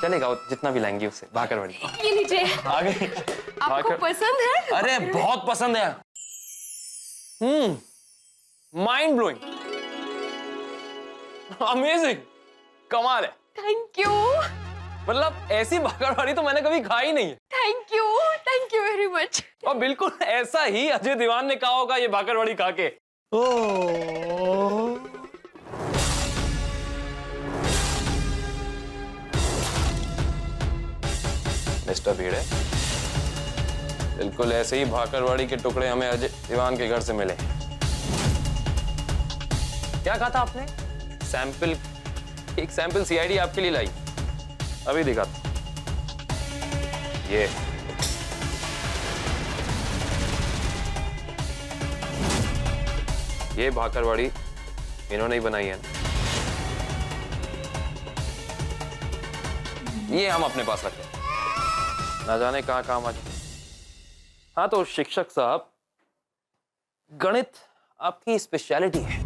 चलेगा, जितना भी लाएंगे उससे। बाकरवड़ी ये लीजिए। आ गई। आपको पसंद है? अरे बहुत पसंद है। माइंड ब्लोइंग, अमेजिंग, कमाल है। Thank you. मतलब ऐसी बाकरवाड़ी तो मैंने कभी खाई नहीं है। Thank you very much. और बिल्कुल ऐसा ही अजय दीवान ने कहा होगा ये बाकरवाड़ी खा के। मिस्टर भीड़े, बिल्कुल ऐसे ही भाकरवाड़ी के टुकड़े हमें अजय दीवान के घर से मिले। क्या कहा था आपने? सैंपल, एक सैंपल सीआईडी आपके लिए लाई, अभी दिखाता। ये भाकरवाड़ी इन्होंने ही बनाई है। ये हम अपने पास रखें, ना जाने कहां काम आ जाए। हाँ तो शिक्षक साहब, गणित आपकी स्पेशलिटी है,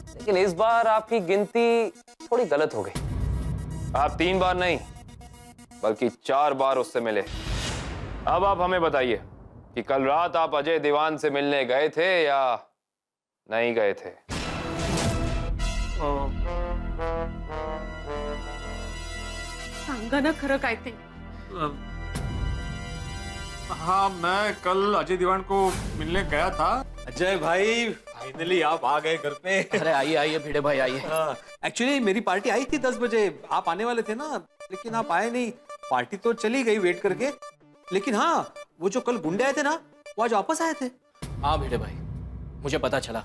लेकिन इस बार आपकी गिनती थोड़ी गलत हो गई। आप 3 बार नहीं बल्कि 4 बार उससे मिले। अब आप हमें बताइए कि कल रात आप अजय दीवान से मिलने गए थे या नहीं गए थे? सांगा ना खरं काय ते। हाँ, मैं कल अजय दीवान को मिलने गया था। अजय भाई, फाइनली आप आ गए घर पे। अरे आइए भिड़े भाई आइए। एक्चुअली मेरी पार्टी आई थी 10 बजे, आप आने वाले थे ना, लेकिन आप आए नहीं। पार्टी तो चली गई वेट करके, लेकिन हाँ, वो जो कल गुंडे आए थे ना, वो आज वापस आए थे। हाँ भिड़े भाई, मुझे पता चला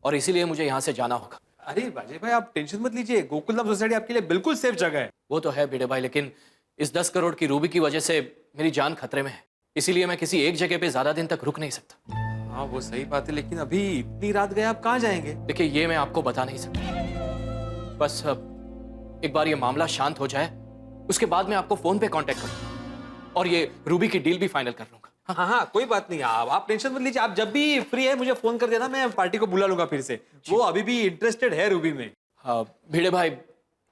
और इसीलिए मुझे यहाँ से जाना होगा। अरे अजय भाई, आप टेंशन मत लीजिए, गोकुलधाम सोसाइटी आपके लिए बिल्कुल सेफ जगह है। वो तो है भिड़े भाई, लेकिन इस 10 करोड़ की रूबी की वजह से मेरी जान खतरे में है, इसीलिए मैं किसी एक जगह पे ज्यादा दिन तक रुक नहीं सकता। हाँ वो सही बात है, लेकिन अभी इतनी रात गए, आप कहाँ जाएंगे? देखिए, ये मैं आपको बता नहीं सकता। बस एक बार ये मामला शांत हो जाए, उसके बाद मैं आपको फोन पे कांटेक्ट करूंगा और ये रूबी की डील भी फाइनल कर लूंगा। हाँ, कोई बात नहीं, आप टेंशन मत लीजिए। आप जब भी फ्री है मुझे फोन कर देना, मैं पार्टी को बुला लूंगा फिर से। वो अभी भी इंटरेस्टेड है रूबी में। हाँ भिड़े भाई,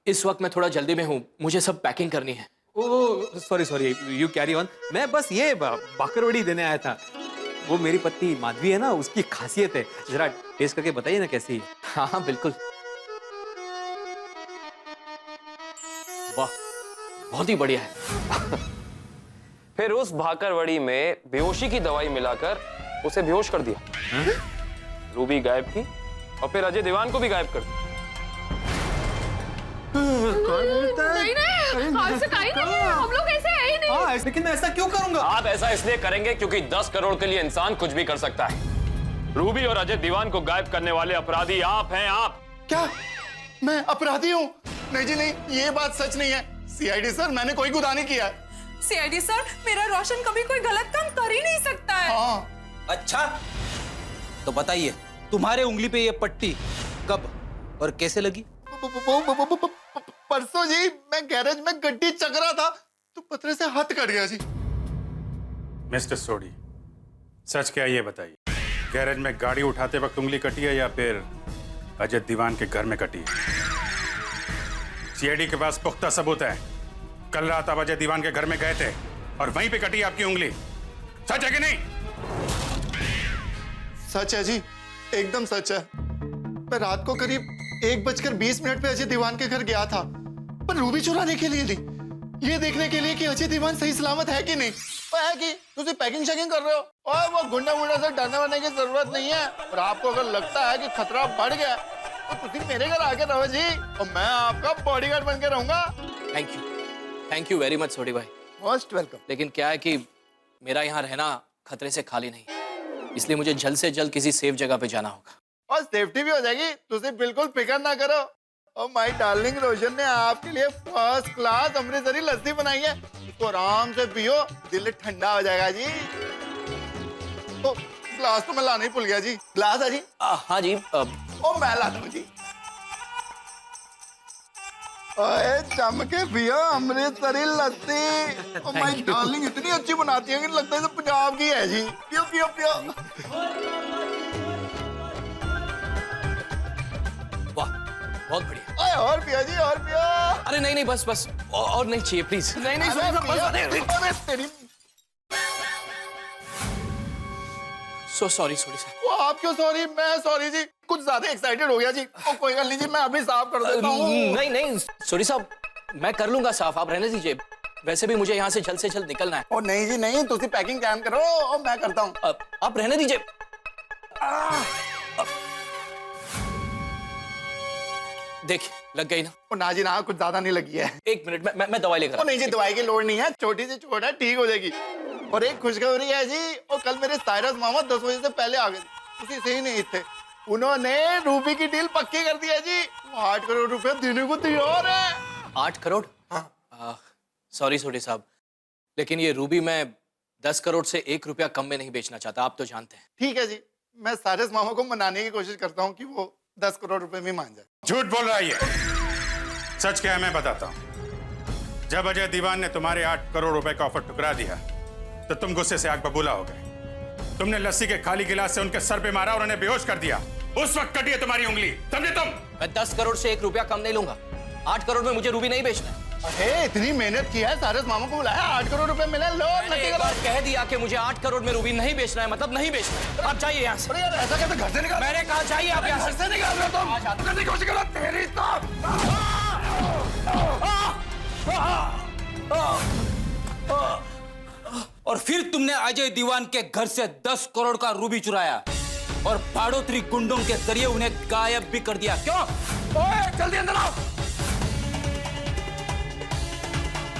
इस वक्त मैं थोड़ा जल्दी में हूँ, मुझे सब पैकिंग करनी है। Oh sorry, you carry on. मैं बस ये बाकरवड़ी देने आया था। वो मेरी पत्नी माधवी है ना, उसकी खासियत है, जरा टेस्ट करके बताइए ना कैसी है। हाँ बिल्कुल। वाह, बहुत ही बढ़िया है। फिर उस भाकरवड़ी में बेहोशी की दवाई मिलाकर उसे बेहोश कर दिया। रूबी गायब की और फिर अजय दीवान को भी गायब कर दिया। नहीं, हाल से कहीं नहीं है, हम लोग ऐसे है ही नहीं। हाँ, लेकिन मैं ऐसा क्यों करूंगा? आप ऐसा इसलिए करेंगे क्योंकि 10 करोड़ के लिए इंसान कुछ भी कर सकता है। रूबी और अजय दीवान को गायब करने वाले अपराधी आप हैं। आप क्या मैं अपराधी हूँ? नहीं जी नहीं, ये बात सच नहीं है। सीआईडी सर, मैंने कोई गुनाह नहीं किया है। सीआईडी सर, मेरा रोशन कभी कोई गलत काम कर ही नहीं सकता है। हाँ। अच्छा तो बताइए, तुम्हारे उंगली पे ये पट्टी कब और कैसे लगी? परसों जी, मैं गैरेज में गड्डी चक रहा था तो पतरे से हाथ कट गया जी। मिस्टर सोडी, सच क्या ये बताइए, गैरेज में गाड़ी उठाते वक्त उंगली कटी है या फिर अजय दीवान के घर में कटी है? सीआईडी के पास पुख्ता सबूत है। कल रात आप अजय दीवान के घर में गए थे और वहीं पे कटी आपकी उंगली। सच है कि नहीं? सच है जी, एकदम सच है। मैं रात को करीब 1:20 पे अजय दीवान के घर गया था, पर रूबी चुराने के लिए नहीं, ये देखने के लिए कि अजय दीवान सही सलामत है कि नहीं। है कि तुम पैकिंग शैकिंग कर रहे हो, और वो गुंडा वुंडा से डरने वरने की जरूरत नहीं है। और आपको अगर लगता है कि खतरा बढ़ गया तो तुम मेरे घर आके रहो जी, और मैं आपका बॉडीगार्ड बन के रहूंगा। थैंक यू वेरी मच सोडी भाई। Most welcome. लेकिन क्या है कि मेरा यहाँ रहना खतरे से खाली नहीं, इसलिए मुझे जल्द से जल्द किसी सेफ जगह पे जाना होगा। और सेफ्टी भी हो जाएगी, तुझे बिल्कुल फिक्र ना करो। और माय डार्लिंग रोशन ने आपके लिए फर्स्ट क्लास अमृतसरी लस्सी बनाई है, इसको आराम से पियो, दिल ठंडा हो जाएगा जी। तो ग्लास तो मैं लाना ही भूल गया जी। ग्लास है जी? हाँ जी। ओ मैं लाता हूँ जी। ओए चमके पियो अमृतसरी लस्सी। ओ माय डार्लिंग इतनी अच्छी बनाती है कि लगता है पंजाब की है जी। पियो पियो पियो। वाह बहुत बढ़िया। ओए और पियो जी और पियो। अरे नहीं नहीं बस बस और नहीं चाहिए प्लीज। नहीं नहीं अरे तेरी सॉरी सर। वो आप क्यों सॉरी? मैं सॉरी जी, कुछ ज्यादा एक्साइटेड हो गया जी। ओ कोई गल नहीं जी, मैं अभी साफ कर देता हूँ। नहीं नहीं सॉरी साहब, मैं कर लूंगा साफ, आप रहने दीजिए। वैसे भी मुझे यहाँ से जल्द निकलना है। ओ नहीं जी नहीं, तुसी पैकिंग कैन करो और मैं करता हूँ। आप रहने दीजिए। देखिए लग गई ना? ओ ना जी ना, कुछ ज्यादा नहीं लगी है। एक मिनट मैं दवाई लेकर। ओ नहीं जी, दवाई की लोड़ नहीं है, छोटी सी चोट है, ठीक हो जाएगी। और एक खुशखबरी है जी, और कल मेरे साइरस मामा 10 बजे से पहले आ गए, उसी से ही नहीं थे। उन्होंने रूबी की डील पक्की कर दी है जी। 8 करोड़ रुपए देने को तैयार है। 8 करोड़? हाँ। सॉरी सोडी साहब, लेकिन ये रूबी मैं 10 करोड़ से 1 रुपया कम में नहीं बेचना चाहता, आप तो जानते हैं। ठीक है जी, मैं साइरस मामा को मनाने की कोशिश करता हूँ कि वो 10 करोड़ रुपए में मान जाए। झूठ बोल रहा है ये। सच क्या है मैं बताता हूँ। जब अजय दीवान ने तुम्हारे 8 करोड़ रुपए का ऑफर ठुकरा दिया तो तुम गुस्से से आग बबूला हो गए। तुमने लस्सी के खाली गिलास से उनके सर पे मारा और उन्हें बेहोश कर दिया। उस वक्त कटी है तुम्हारी उंगली, समझे तुम? मैं 10 करोड़ से 1 रुपया कम नहीं लूंगा। 8 करोड़ में मुझे रूबी नहीं बेचना है। अरे इतनी मेहनत की है, साइरस मामा को बुलाया, 8 करोड़ रुपए मिले। लो एक बार कह दिया कि मुझे 8 करोड़ में रूबी नहीं बेचना है, मतलब नहीं बेचना है। आप जाइए यहाँ से। अरे यार ऐसा कैसे? घर से निकाल। मैंने कहा जाइए आप यहाँ से। निकाल रहे हो तुम? करने की कोशिश करो तेरी और फिर तुमने अजय दीवान के घर से 10 करोड़ का रूबी चुराया और भाड़ोत्री गुंडों के जरिए उन्हें गायब भी कर दिया। क्यों? ओए जल्दी अंदर आओ,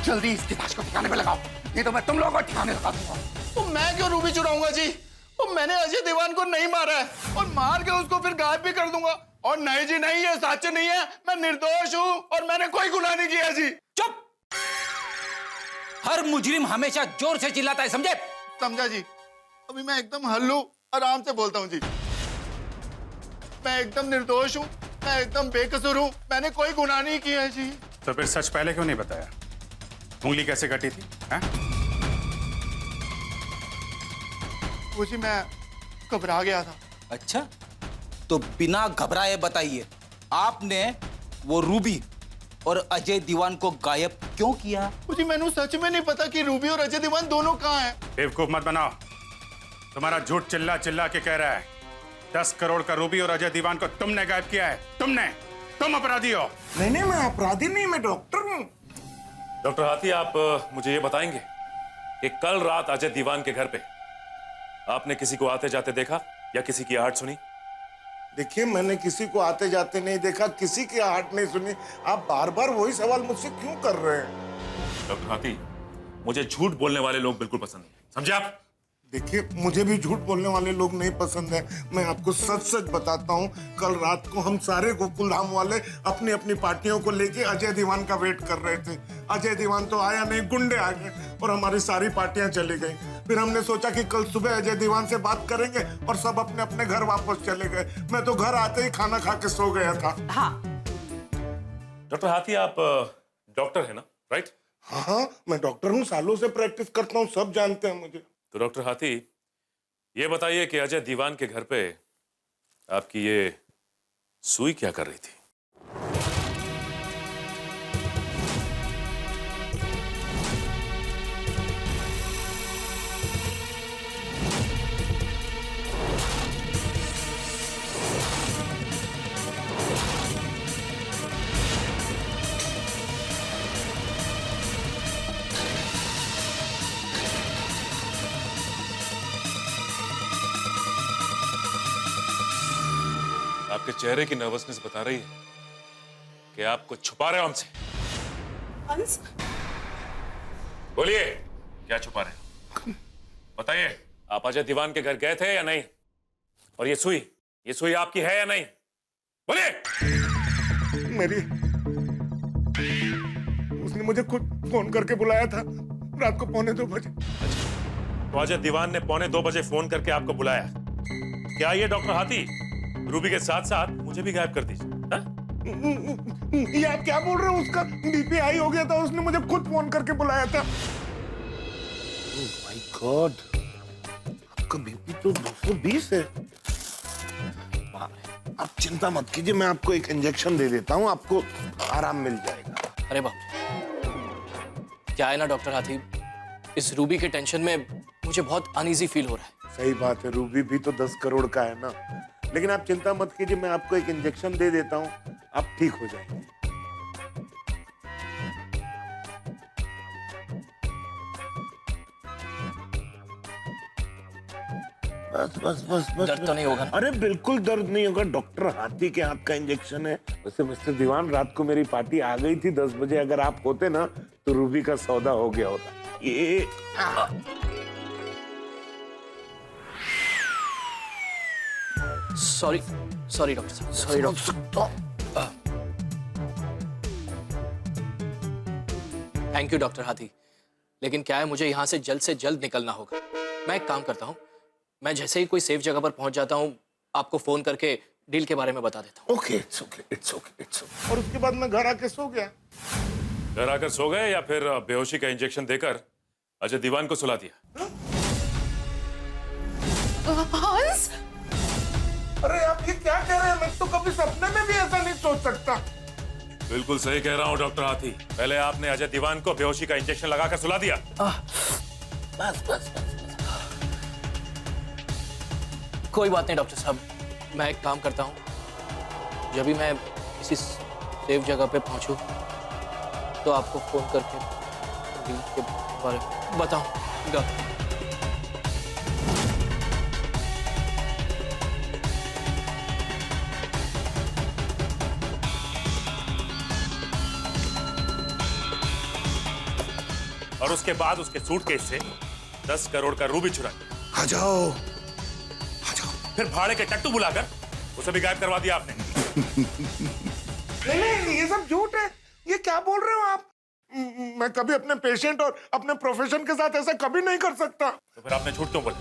जल्दी इसकी लाश को ठिकाने पे लगाओ, नहीं तो मैं तुम लोगों को ठिकाने लगा दूंगा। तो मैं क्यों रूबी चुराऊंगा जी? तो मैंने अजय दीवान को नहीं मारा है और मार के उसको फिर गायब भी कर दूंगा। और नहीं जी नहीं, ये सच नहीं है, मैं निर्दोष हूँ और मैंने कोई गुनाह नहीं किया जी। चुप! हर मुजरिम हमेशा जोर से चिल्लाता है, समझे? समझा जी। अभी मैं एकदम हल्लू आराम से बोलता हूँ जी। मैं एकदम निर्दोष हूँ, मैं एकदम बेकसूर हूँ, मैंने कोई गुनाह नहीं किया है जी। तो फिर सच पहले क्यों नहीं बताया? उंगली कैसे कटी थी? वो जी मैं घबरा गया था। अच्छा, तो बिना घबराए बताइए, आपने वो रूबी और अजय दीवान को गायब क्यों किया? मुझे मैंने सच में नहीं पता कि रूबी और अजय दीवान दोनों कहाँ हैं। बेवकूफ मत बनाओ, तुम्हारा झूठ चिल्ला चिल्ला के कह रहा है। 10 करोड़ का रूबी और अजय दीवान को तुमने गायब किया है। तुम अपराधी हो। नहीं नहीं, मैं अपराधी नहीं, मैं डॉक्टर हूँ। डॉक्टर हाथी, आप मुझे ये बताएंगे कि कल रात अजय दीवान के घर पे आपने किसी को आते जाते देखा या किसी की आहट सुनी? देखिए, मैंने किसी को आते जाते नहीं देखा, किसी की आहट नहीं सुनी। आप बार बार वही सवाल मुझसे क्यों कर रहे हैं? डॉक्टर हाथी, मुझे झूठ बोलने वाले लोग बिल्कुल पसंद नहीं, समझे आप? देखिए, मुझे भी झूठ बोलने वाले लोग नहीं पसंद है। मैं आपको सच सच बताता हूँ, कल रात को हम सारे गोकुल धाम वाले अपनी अपनी पार्टियों को लेके अजय दीवान का वेट कर रहे थे। अजय दीवान तो आया नहीं, गुंडे आ गए और हमारी सारी पार्टियां चली गई। फिर हमने सोचा कि कल सुबह अजय दीवान से बात करेंगे और सब अपने अपने घर वापस चले गए। मैं तो घर आते ही खाना खा के सो गया था। हाँ। डॉक्टर हाथी, आप डॉक्टर है ना, राइट? हाँ, मैं डॉक्टर हूँ, सालों से प्रैक्टिस करता हूँ, सब जानते हैं मुझे। तो डॉक्टर हाथी, ये बताइए कि अजय दीवान के घर पे आपकी ये सुई क्या कर रही थी? आपके चेहरे की नर्वसनेस बता रही है कि आप कुछ छुपा रहे हो हमसे। हंस? बोलिए, क्या छुपा रहे हो? बताइए, आप अजय दीवान के घर गए थे या नहीं? और ये सुई आपकी है या नहीं? बोलिए। मेरी, उसने मुझे खुद फोन करके बुलाया था रात को 1:45 बजे। तो अजय दीवान ने 1:45 बजे फोन करके आपको बुलाया। क्या ये डॉक्टर हाथी रूबी के साथ साथ मुझे भी गायब कर दीजिए? ये आप क्या बोल रहे हो? उसका बीपी हाई हो गया था, उसने मुझे खुद फोन करके बुलाया था। माय गॉड, आपका बीपी तो 220 है। आप चिंता मत कीजिए, मैं आपको एक इंजेक्शन दे देता हूँ, आपको आराम मिल जाएगा। अरे बाप, क्या है ना डॉक्टर हाथी, इस रूबी के टेंशन में मुझे बहुत अनईजी फील हो रहा है। सही बात है, रूबी भी तो 10 करोड़ का है ना। लेकिन आप चिंता मत कीजिए, मैं आपको एक इंजेक्शन दे देता हूँ, आप ठीक हो जाएंगे। बस बस बस बस। दर्द तो नहीं होगा? अरे बिल्कुल दर्द नहीं होगा, डॉक्टर हाथी के हाथ का इंजेक्शन है। वैसे मिस्टर दीवान, रात को मेरी पार्टी आ गई थी 10 बजे, अगर आप होते ना तो रूबी का सौदा हो गया होता। ये सॉरी सॉरी डॉक्टर साहब, sorry doctor. Thank you doctor हाथी, लेकिन क्या है, मुझे यहाँ से जल्द निकलना होगा। मैं एक काम करता हूँ, मैं जैसे ही कोई सेफ जगह पर पहुंच जाता हूँ, आपको फोन करके डील के बारे में बता देता हूँ। Okay, it's okay, it's okay, it's okay. और उसके बाद मैं घर आके सो गया। घर आकर सो गए या फिर बेहोशी का इंजेक्शन देकर अजय दीवान को सुला दिया? हंस, अरे आप ये क्या कह रहे हैं? मैं तो कभी सपने में भी ऐसा नहीं सोच सकता। बिल्कुल सही कह रहा हूँ डॉक्टर हाथी, पहले आपने अजय दीवान को बेहोशी का इंजेक्शन लगाकर सुला दिया। बस बस बस। कोई बात नहीं डॉक्टर साहब, मैं एक काम करता हूँ, जब भी मैं किसी सेफ जगह पे पहुंचूं तो आपको फोन करके डील के बारे में बताऊंगा। और उसके बाद उसके सूटकेस से 10 करोड़ का रूबी चुरा लिया। आ जाओ, फिर भाड़े के टट्टू बुलाकर उसे भी गायब करवा दिया आपने। नहीं, ये सब झूठ है। ये क्या बोल रहे हो आप? मैं कभी अपने पेशेंट और अपने प्रोफेशन के साथ ऐसा कभी नहीं कर सकता। तो फिर आपने झूठ क्यों बोला?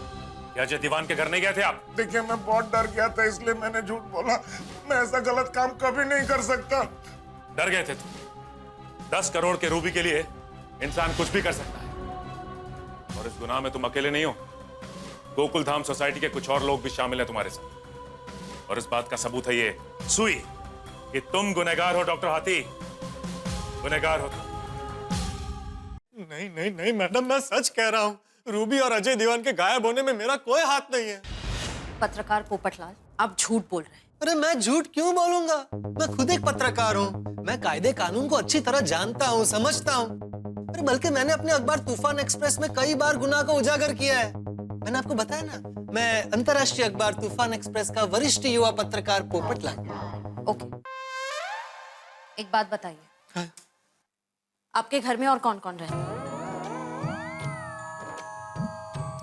क्या अजय दीवान के घर नहीं गए थे आप? देखिए, मैं बहुत डर गया था, इसलिए मैंने झूठ बोला। मैं ऐसा गलत काम कभी नहीं कर सकता। डर गए थे तुम? 10 करोड़ के रूबी के लिए इंसान कुछ भी कर सकता है, और इस गुनाह में तुम अकेले नहीं हो। गोकुल धाम सोसाइटी के कुछ और लोग भी शामिल हैं तुम्हारे साथ, और इस बात का सबूत है ये सुई कि तुम गुनहगार हो डॉक्टर हाथी, गुनहगार हो। नहीं नहीं नहीं मैडम, मैं सच कह रहा हूँ, रूबी और अजय दीवान के गायब होने में मेरा कोई हाथ नहीं है। पत्रकार पोपटलाल, आप झूठ बोल रहे हैं। अरे मैं झूठ क्यों बोलूंगा? मैं खुद एक पत्रकार हूँ, मैं कायदे कानून को अच्छी तरह जानता हूँ, समझता हूँ। अरे बल्कि मैंने अपने अखबार तूफान एक्सप्रेस में कई बार गुनाह को उजागर किया है। मैंने आपको बताया ना, मैं अंतर्राष्ट्रीय अखबार तूफान एक्सप्रेस का वरिष्ठ युवा पत्रकार पोपटलाल। ओके, एक बात बताइए, आपके घर में और कौन कौन रहता है?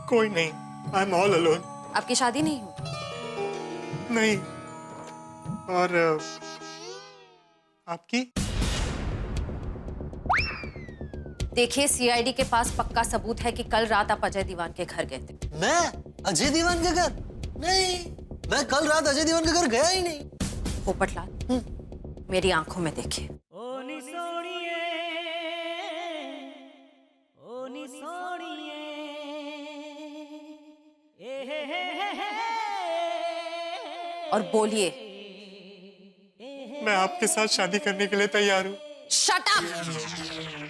कोई नहीं, आई एम ऑल अलोन। आपकी शादी नहीं हुई? नहीं। और आपकी? देखिए, सीआईडी के पास पक्का सबूत है कि कल रात आप अजय दीवान के घर गए थे। मैं अजय दीवान के घर? नहीं, मैं कल रात अजय दीवान के घर गया ही नहीं। पोपटलाल, मेरी आंखों में देखिए। और बोलिए। मैं आपके साथ शादी करने के लिए तैयार हूँ। Shut up!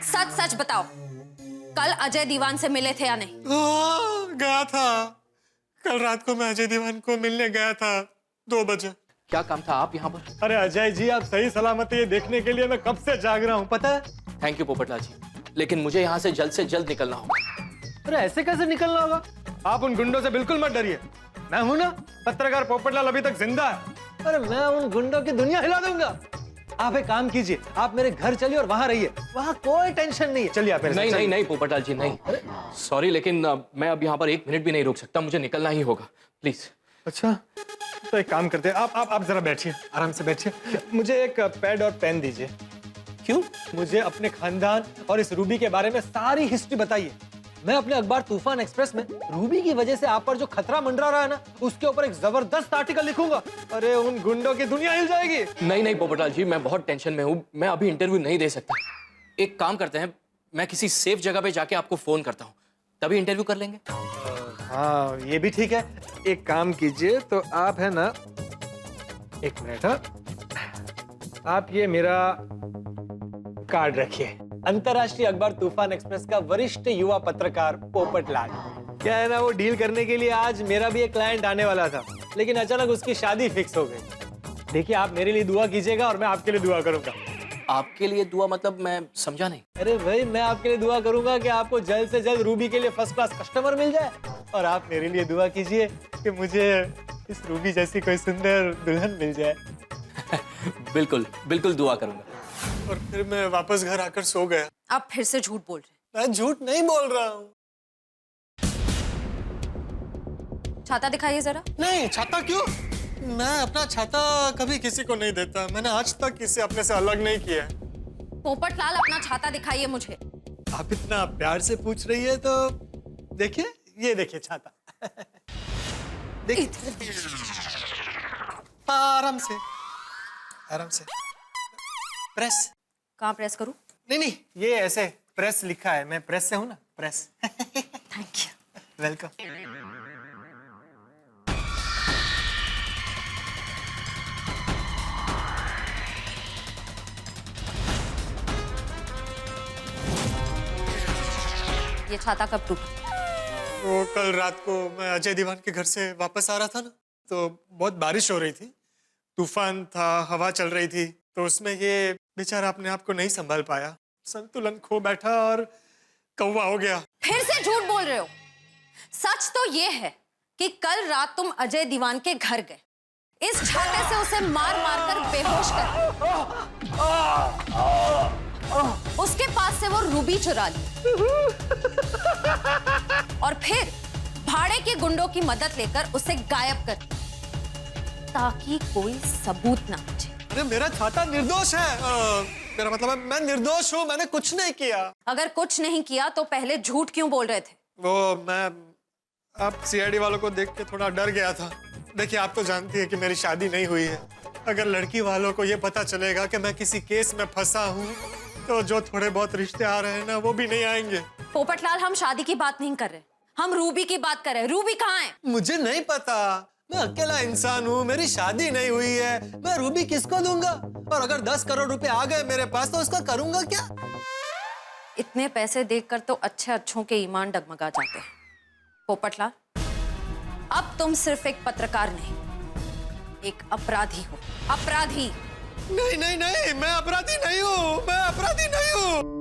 सच सच बताओ, कल अजय दीवान से मिले थे या नहीं? गया था, कल रात को मैं अजय दीवान को मिलने गया था 2 बजे। क्या काम था आप यहाँ पर? अरे अजय जी, आप सही सलामत है ये देखने के लिए मैं कब से जाग रहा हूँ, पता है? थैंक यू पोपटलाल जी, लेकिन मुझे यहाँ से जल्द निकलना होगा। अरे ऐसे कैसे निकलना होगा? आप उन गुंडों से बिल्कुल मत डरिए, मैं हूं ना, पत्रकार पोपटलाल अभी तक जिंदा है। अरे मैं उन गुंडों की दुनिया हिला दूंगा। आप एक काम कीजिए, आप मेरे घर चलिए और वहां रहिए, वहां कोई टेंशन नहीं है। चलिए आप मेरे साथ। नहीं नहीं पोपटलाल जी, नहीं, सॉरी, लेकिन मैं अब यहाँ पर 1 मिनट भी नहीं रुक सकता, मुझे निकलना ही होगा, प्लीज। अच्छा, तो एक काम करते हैं, आप जरा बैठिए, आराम से बैठिए। मुझे एक पैड और पेन दीजिए। क्यों? मुझे अपने खानदान और इस रूबी के बारे में सारी हिस्ट्री बताइए। मैं अपने अखबार तूफान एक्सप्रेस में रूबी की वजह से आप पर जो खतरा मंडरा रहा है ना, उसके ऊपर एक जबरदस्त आर्टिकल लिखूंगा। अरे उन गुंडों की दुनिया हिल जाएगी। नहीं नहीं पोपटलाल जी, मैं बहुत टेंशन में हूँ, मैं अभी इंटरव्यू नहीं दे सकता। एक काम करते हैं, मैं किसी सेफ जगह पे जाके आपको फोन करता हूँ, तभी इंटरव्यू कर लेंगे। हाँ ये भी ठीक है। एक काम कीजिए तो आप है ना, एक मिनट, हाँ आप ये मेरा कार्ड रखिए। अंतर्राष्ट्रीय अखबार तूफान एक्सप्रेस का वरिष्ठ युवा पत्रकार पोपटलाल। क्या है ना, वो डील करने के लिए आज मेरा भी एक क्लाइंट आने वाला था, लेकिन अचानक उसकी शादी फिक्स हो गई। देखिए आप मेरे लिए दुआ कीजिएगा और मैं आपके लिए दुआ करूंगा। आपके लिए दुआ मतलब मैं समझा नहीं। अरे भाई मैं आपके लिए दुआ करूंगा कि आपको जल्द से जल्द रूबी के लिए फर्स्ट क्लास कस्टमर मिल जाए, और आप मेरे लिए दुआ कीजिए कि मुझे इस रूबी जैसी कोई सुंदर दुल्हन मिल जाए। बिल्कुल बिल्कुल दुआ करूंगा। और फिर मैं वापस घर आकर सो गया। आप फिर से झूठ बोल रहे मैं झूठ नहीं बोल रहा हूँ। छाता दिखाइए जरा। नहीं, छाता क्यों? मैं अपना छाता कभी किसी को नहीं देता। मैंने आज तक किसी अपने से अलग नहीं किया है। पोपटलाल अपना छाता दिखाइए मुझे। आप इतना प्यार से पूछ रही है तो देखिए, ये देखिए छाता। देखिए आराम से, आराम से प्रेस। कहाँ प्रेस करूं? नहीं नहीं, ये ऐसे प्रेस लिखा है, मैं प्रेस से हूं ना, प्रेस। Thank you. वेलकम। ये छाता कब टूटा? वो कल रात को मैं अजय दीवान के घर से वापस आ रहा था ना, तो बहुत बारिश हो रही थी, तूफान था, हवा चल रही थी, तो उसमें ये बेचारा अपने आप को नहीं संभाल पाया, संतुलन खो बैठा और कौवा हो गया। फिर से झूठ बोल रहे हो। सच तो ये है कि कल रात तुम अजय दीवान के घर गए, इस छाते से उसे मार मार कर बेहोश कर, उसके पास से वो रूबी चुरा ली और फिर भाड़े के गुंडों की मदद लेकर उसे गायब कर, ताकि कोई सबूत ना बचे। अरे मेरा छाता निर्दोष है। मेरा मतलब है मैं निर्दोष हूँ, मैंने कुछ नहीं किया। अगर कुछ नहीं किया तो पहले झूठ क्यों बोल रहे थे? वो मैं आप सीआईडी वालों को देख के थोड़ा डर गया था। देखिए आप तो जानती है कि मेरी शादी नहीं हुई है। अगर लड़की वालों को ये पता चलेगा कि मैं किसी केस में फंसा हूँ, तो जो थोड़े बहुत रिश्ते आ रहे हैं ना, वो भी नहीं आएंगे। पोपटलाल, हम शादी की बात नहीं कर रहे, हम रूबी की बात कर रहे हैं। रूबी कहाँ है? मुझे नहीं पता, मैं अकेला इंसान हूँ, मेरी शादी नहीं हुई है, मैं रूबी किसको दूंगा? और अगर 10 करोड़ रुपए आ गए मेरे पास तो उसका करूंगा क्या? इतने पैसे देखकर तो अच्छे अच्छों के ईमान डगमगा जाते हैं। पोपटलाल, अब तुम सिर्फ एक पत्रकार नहीं, एक अपराधी हो। अपराधी। नहीं नहीं नहीं, मैं अपराधी नहीं हूँ, मैं अपराधी नहीं हूँ।